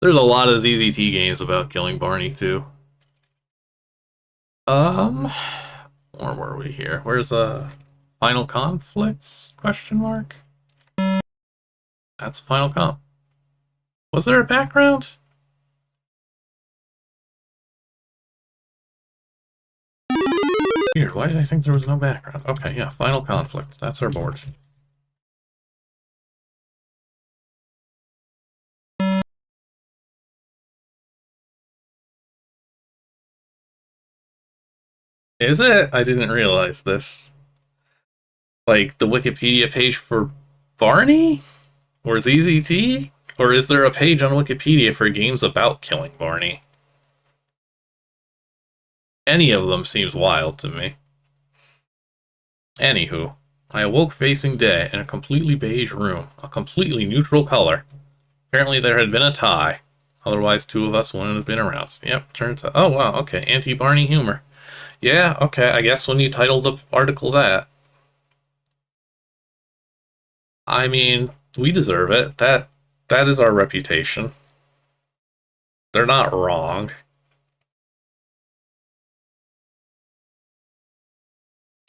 [SPEAKER 1] There's a lot of ZZT games about killing Barney, too. Or were we here? Where's Final Conflicts? Question mark? That's Final Comp. Was there a background? Weird, why did I think there was no background? Okay, yeah, Final Conflict. That's our board. Is it? I didn't realize this. Like, the Wikipedia page for Barney? Or ZZT? Or is there a page on Wikipedia for games about killing Barney? Any of them seems wild to me. Anywho, I awoke facing day in a completely beige room, a completely neutral color. Apparently there had been a tie. Otherwise, 2 of us wouldn't have been around. Yep, turns out. Oh, wow, okay, anti-Barney humor. Yeah, okay, I guess when you title the article that. I mean, we deserve it. That is our reputation. They're not wrong.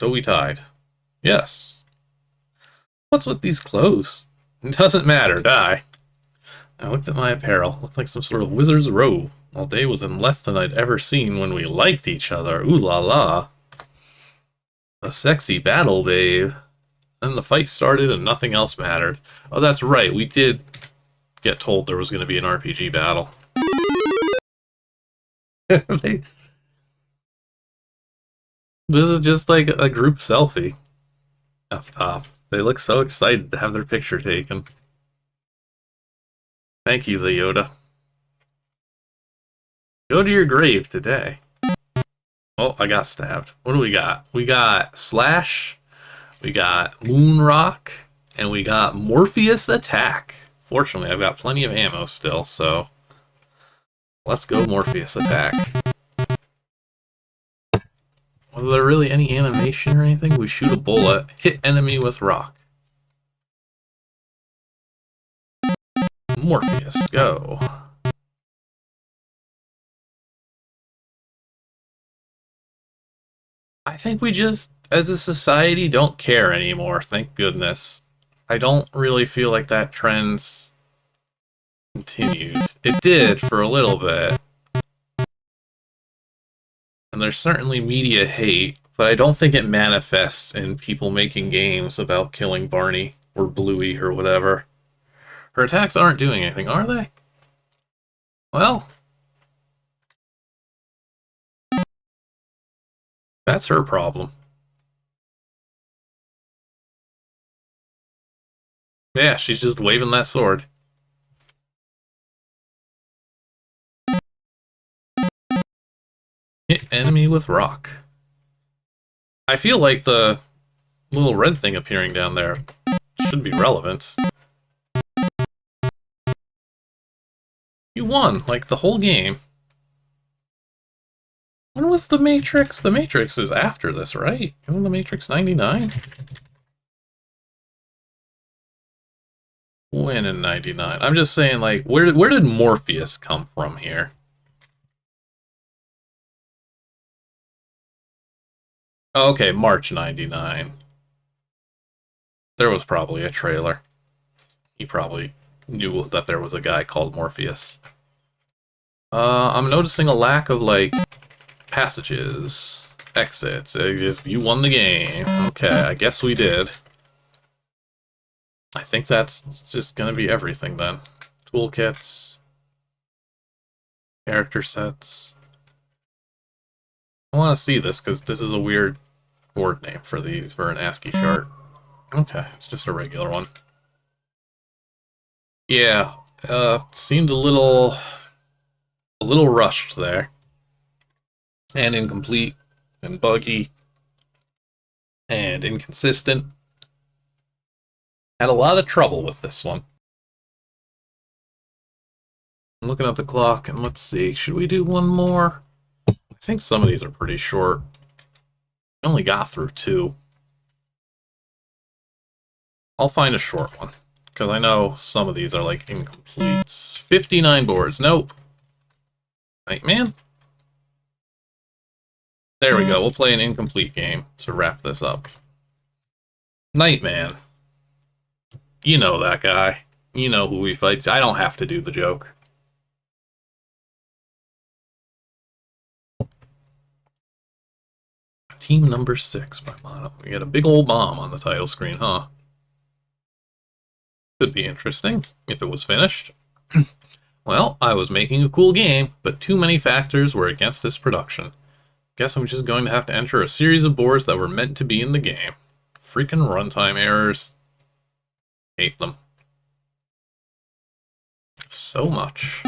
[SPEAKER 1] So we tied. Yes. What's with these clothes? It doesn't matter, die. I looked at my apparel. Looked like some sort of wizard's robe. All day was in less than I'd ever seen when we liked each other. Ooh la la. A sexy battle, babe. Then the fight started and nothing else mattered. Oh, that's right. We did get told there was going to be an RPG battle. This is just like a group selfie. Up top. They look so excited to have their picture taken. Thank you, theyoda. Go to your grave today. Oh, I got stabbed. What do we got? We got Slash, we got Moonrock, and we got Morpheus Attack. Fortunately, I've got plenty of ammo still, so let's go Morpheus Attack. Was there really any animation or anything? We shoot a bullet, hit enemy with rock. Morpheus, go. I think we just, as a society, don't care anymore, thank goodness. I don't really feel like that trend's continued. It did for a little bit, and there's certainly media hate, but I don't think it manifests in people making games about killing Barney or Bluey or whatever. Her attacks aren't doing anything, are they? Well, that's her problem. Yeah, she's just waving that sword. Hit enemy with rock. I feel like the little red thing appearing down there should be relevant. You won, like, the whole game. When was The Matrix? The Matrix is after this, right? Isn't The Matrix 99? When in 99? I'm just saying, like, where did Morpheus come from here? Oh, okay, March 99. There was probably a trailer. He probably knew that there was a guy called Morpheus. I'm noticing a lack of, like, passages, exits. You won the game. Okay, I guess we did. I think that's just gonna be everything then. Toolkits, character sets. I want to see this because this is a weird board name for these for an ASCII chart. Okay, it's just a regular one. Yeah, seemed a little rushed there, and incomplete, and buggy, and inconsistent. Had a lot of trouble with this one. I'm looking at the clock, and let's see, should we do one more? I think some of these are pretty short. I only got through 2. I'll find a short one, because I know some of these are, like, incomplete. 59 boards. Nope. Nightman? There we go. We'll play an incomplete game to wrap this up. Nightman. You know that guy. You know who he fights. I don't have to do the joke. Team number 6 by Mono. We got a big old bomb on the title screen, huh? Could be interesting if it was finished. Well, I was making a cool game, but too many factors were against this production. Guess I'm just going to have to enter a series of boards that were meant to be in the game. Freaking runtime errors. Hate them. So much.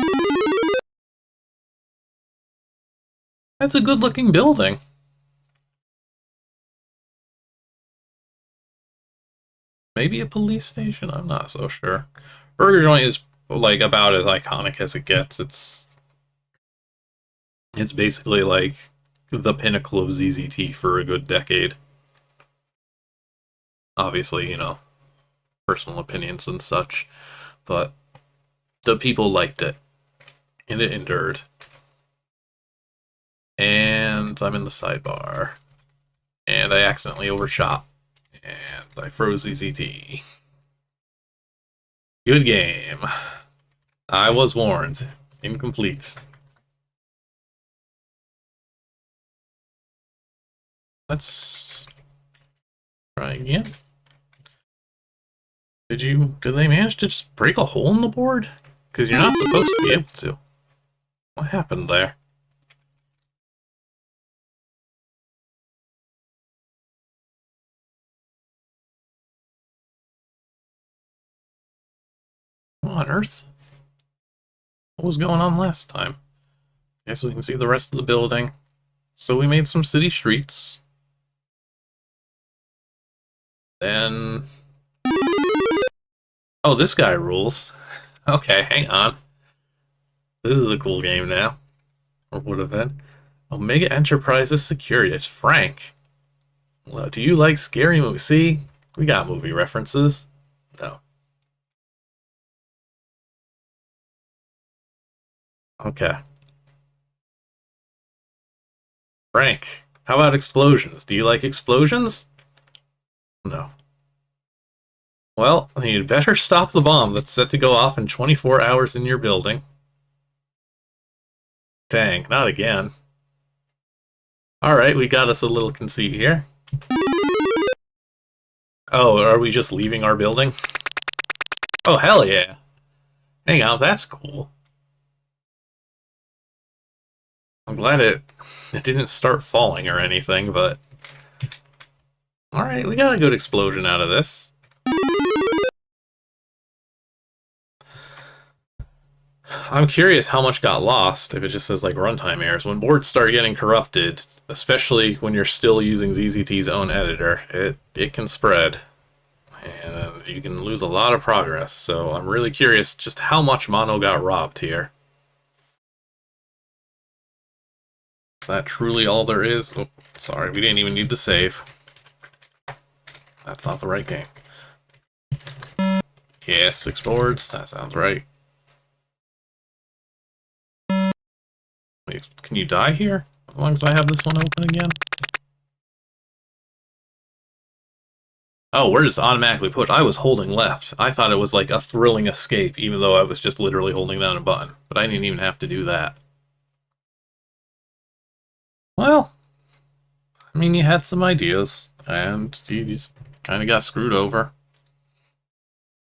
[SPEAKER 1] That's a good looking building. Maybe a police station? I'm not so sure. Burger Joint is, like, about as iconic as it gets. It's basically like the pinnacle of ZZT for a good decade. Obviously, you know, personal opinions and such, but the people liked it, and it endured. And I'm in the sidebar, and I accidentally overshot, and I froze ZZT. Good game. I was warned. Incomplete. Let's try again. Did they manage to just break a hole in the board? Because you're not supposed to be able to. What happened there? What on earth? What was going on last time? Okay, so we can see the rest of the building. So we made some city streets. Then... Oh, this guy rules. Okay, hang on. This is a cool game now. Or would have been. Omega Enterprises Security. It's Frank. Well, do you like scary movies? See? We got movie references. No. Okay. Frank. How about explosions? Do you like explosions? No. Well, you'd better stop the bomb that's set to go off in 24 hours in your building. Dang, not again. Alright, we got us a little conceit here. Oh, are we just leaving our building? Oh, hell yeah. Hang on, that's cool. I'm glad it didn't start falling or anything, but... Alright, we got a good explosion out of this. I'm curious how much got lost if it just says like runtime errors. When boards start getting corrupted, especially when you're still using ZZT's own editor, it can spread. And you can lose a lot of progress, so I'm really curious just how much mono got robbed here. Is that truly all there is? Oh, sorry, we didn't even need to save. That's not the right game. Yeah, 6 boards, that sounds right. Wait, can you die here? As long as I have this one open again? Oh, we're just automatically pushed. I was holding left. I thought it was like a thrilling escape, even though I was just literally holding down a button. But I didn't even have to do that. Well, I mean, you had some ideas, and you just kind of got screwed over.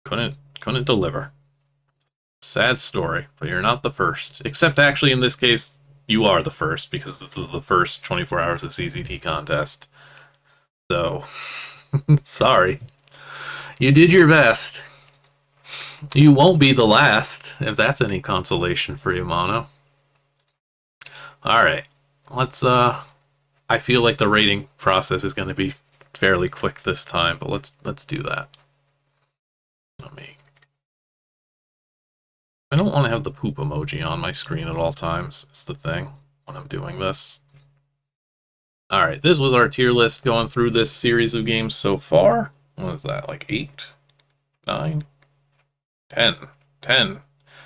[SPEAKER 1] Couldn't deliver. Sad story, but you're not the first. Except actually, in this case, you are the first, because this is the first 24 hours of ZZT contest. So, sorry. You did your best. You won't be the last, if that's any consolation for you, Mono. Alright, let's, I feel like the rating process is going to be fairly quick this time, but let's do that. I don't want to have the poop emoji on my screen at all times, is the thing, when I'm doing this. Alright, this was our tier list going through this series of games so far. What is that, like 8? 9? 10. 10.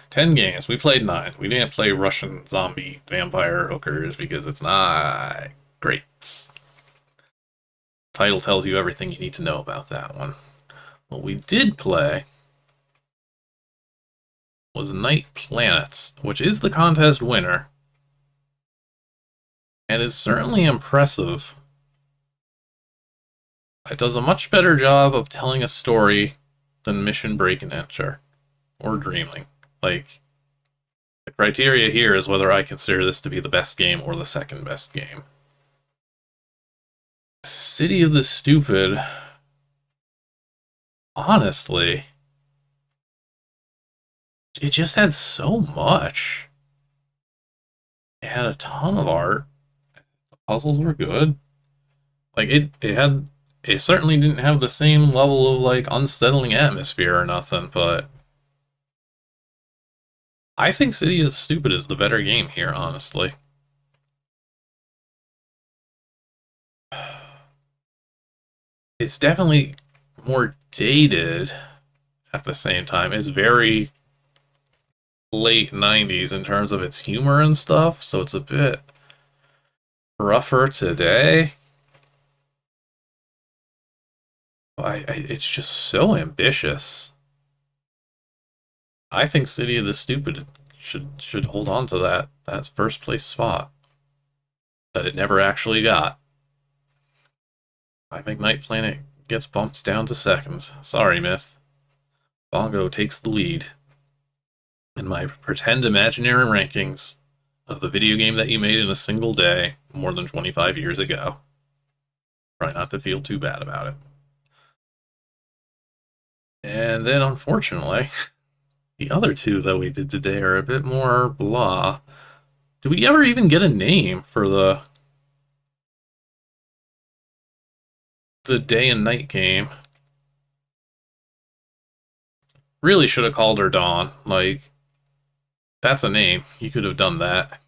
[SPEAKER 1] 10 games. We played 9. We didn't play Russian zombie vampire hookers because it's not great. Title tells you everything you need to know about that one. What we did play was Nightplanet, which is the contest winner, and is certainly impressive. It does a much better job of telling a story than Mission Break and Enter, or Dreaming. Like, the criteria here is whether I consider this to be the best game or the second best game. City of the Stupid, honestly, it just had so much. It had a ton of art. The puzzles were good. Like, it certainly didn't have the same level of, like, unsettling atmosphere or nothing, but I think City of the Stupid is the better game here, honestly. It's definitely more dated at the same time. It's very late 90s in terms of its humor and stuff, so it's a bit rougher today. It's just so ambitious. I think City of the Stupid should hold on to that first place spot that it never actually got. I think Nightplanet gets bumped down to second. Sorry, Myth. Bongo takes the lead in my pretend imaginary rankings of the video game that you made in a single day more than 25 years ago. Try not to feel too bad about it. And then, unfortunately, the other two that we did today are a bit more blah. Do we ever even get a name for the day and night game? Really should have called her Dawn. Like, that's a name. You could have done that.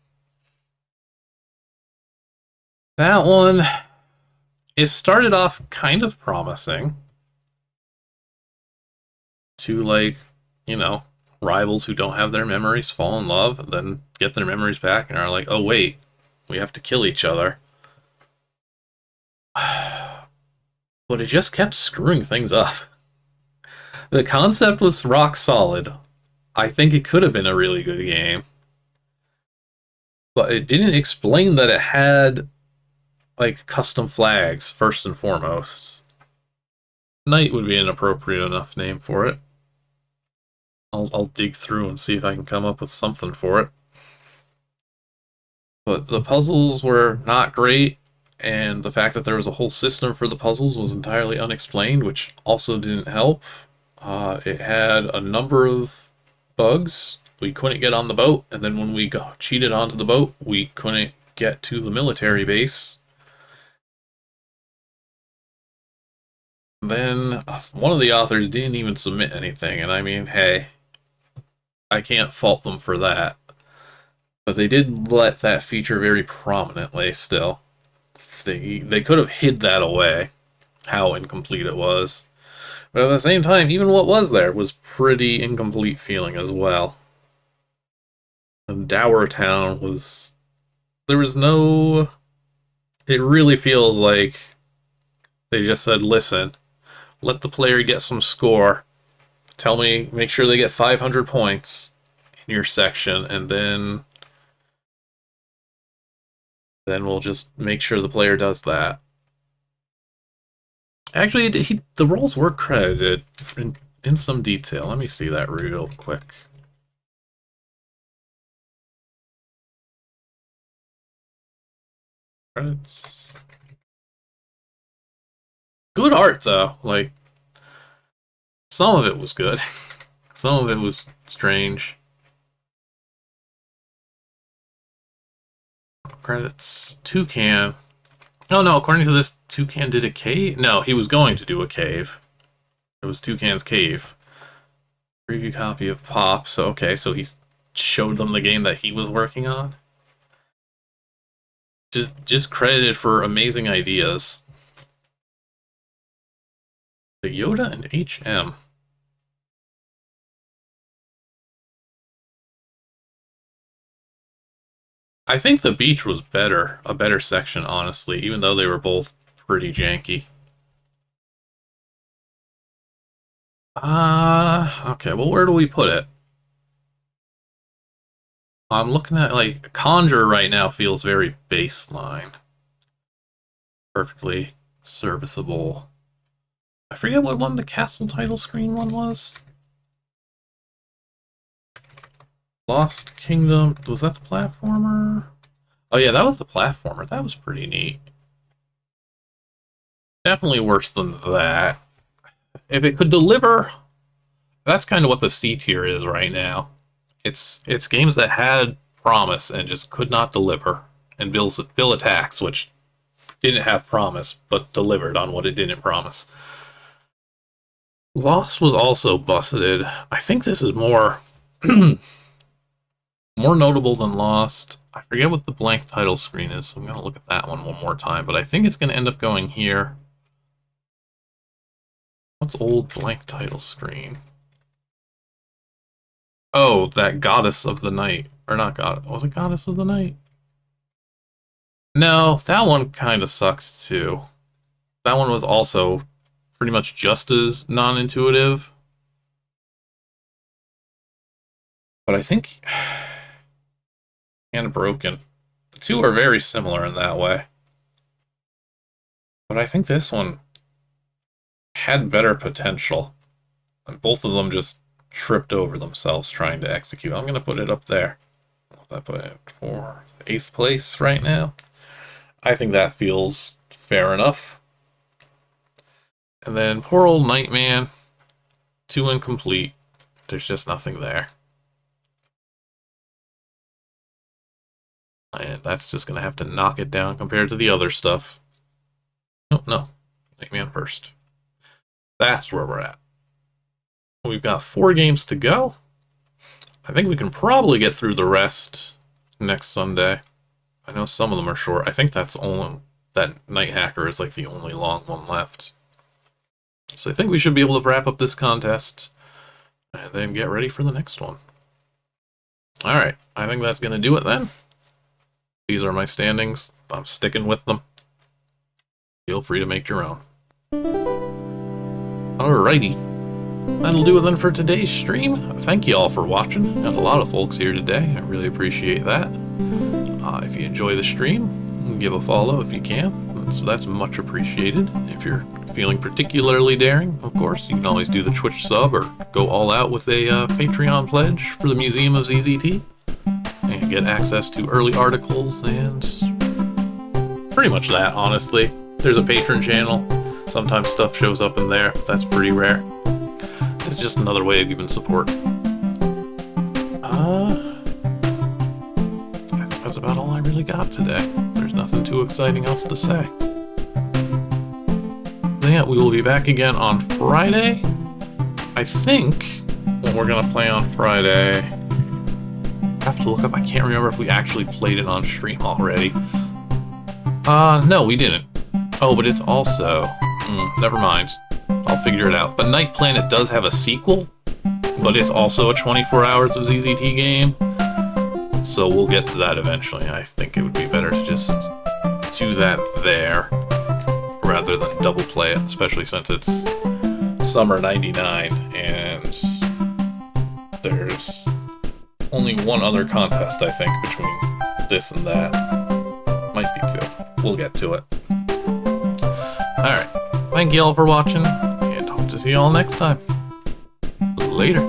[SPEAKER 1] That one, it started off kind of promising to, like, you know, rivals who don't have their memories fall in love, then get their memories back and are like, oh wait, we have to kill each other. but it just kept screwing things up. The concept was rock solid. I think it could have been a really good game, but it didn't explain that it had like custom flags first and foremost. Knight would be an appropriate enough name for it. I'll dig through and see if I can come up with something for it. But the puzzles were not great, and the fact that there was a whole system for the puzzles was entirely unexplained, which also didn't help. It had a number of bugs. We couldn't get on the boat, and then when we cheated onto the boat, we couldn't get to the military base. Then one of the authors didn't even submit anything, and I mean, hey, I can't fault them for that. But they did let that feature very prominently still. They could have hid that away, how incomplete it was. But at the same time, even what was there was pretty incomplete feeling as well. And Dower Town was... There was no... It really feels like they just said, listen, let the player get some score. Tell me, make sure they get 500 points in your section, and then we'll just make sure the player does that. Actually, the roles were credited in some detail. Let me see that real quick. Credits. Good art, though. Like, some of it was good. Some of it was strange. Credits. Tucan. Oh no, according to this, Tucan did a cave? No, he was going to do a cave. It was Tucan's cave. Preview copy of Pop. So, okay, so he showed them the game that he was working on. Just credited for amazing ideas. TheYoda and HM. I think the beach was a better section, honestly, even though they were both pretty janky. Okay, well, where do we put it? I'm looking at, like, Conjure right now feels very baseline. Perfectly serviceable. I forget what one the castle title screen one was. Lost Kingdom. Was that the platformer? Oh yeah, that was the platformer. That was pretty neat. Definitely worse than that. If it could deliver, that's kind of what the C tier is right now. It's games that had promise and just could not deliver. And Bill Attacks, which didn't have promise, but delivered on what it didn't promise. Lost was also busted. I think this is more more notable than Lost. I forget what the blank title screen is, so I'm going to look at that one more time, but I think it's going to end up going here. What's old blank title screen? Oh, that Goddess of the Night. Or not God. Was it Goddess of the Night? No, that one kind of sucked too. That one was also pretty much just as non-intuitive. But I think... and Broken. The two are very similar in that way. But I think this one had better potential. And both of them just tripped over themselves trying to execute. I'm going to put it up there. I put it for 8th place right now. I think that feels fair enough. And then poor old Nightman, 2 incomplete. There's just nothing there. And that's just going to have to knock it down compared to the other stuff. Oh, no. Nightman first. That's where we're at. We've got 4 games to go. I think we can probably get through the rest next Sunday. I know some of them are short. I think that Night Hacker is like the only long one left. So I think we should be able to wrap up this contest and then get ready for the next one. Alright, I think that's going to do it then. These are my standings. I'm sticking with them. Feel free to make your own. Alrighty. That'll do it then for today's stream. Thank you all for watching. Got a lot of folks here today. I really appreciate that. If you enjoy the stream, give a follow if you can. That's much appreciated. If you're feeling particularly daring, of course, you can always do the Twitch sub or go all out with a Patreon pledge for the Museum of ZZT and get access to early articles and pretty much that, honestly. There's a patron channel. Sometimes stuff shows up in there. That's pretty rare. It's just another way of giving support. That's about all I really got today. There's nothing too exciting else to say. So yeah, we will be back again on Friday. I think what we're gonna play on Friday, I have to look up, I can't remember if we actually played it on stream already. No, we didn't. Oh, but it's also, never mind. I'll figure it out. But Nightplanet does have a sequel, but it's also a 24 Hours of ZZT game. So we'll get to that eventually. I think it would be better to just do that there rather than double play it, especially since it's summer 99 and there's only one other contest, I think, between this and that. Might be two. We'll get to it. Alright. Thank you all for watching, and hope to see you all next time. Later.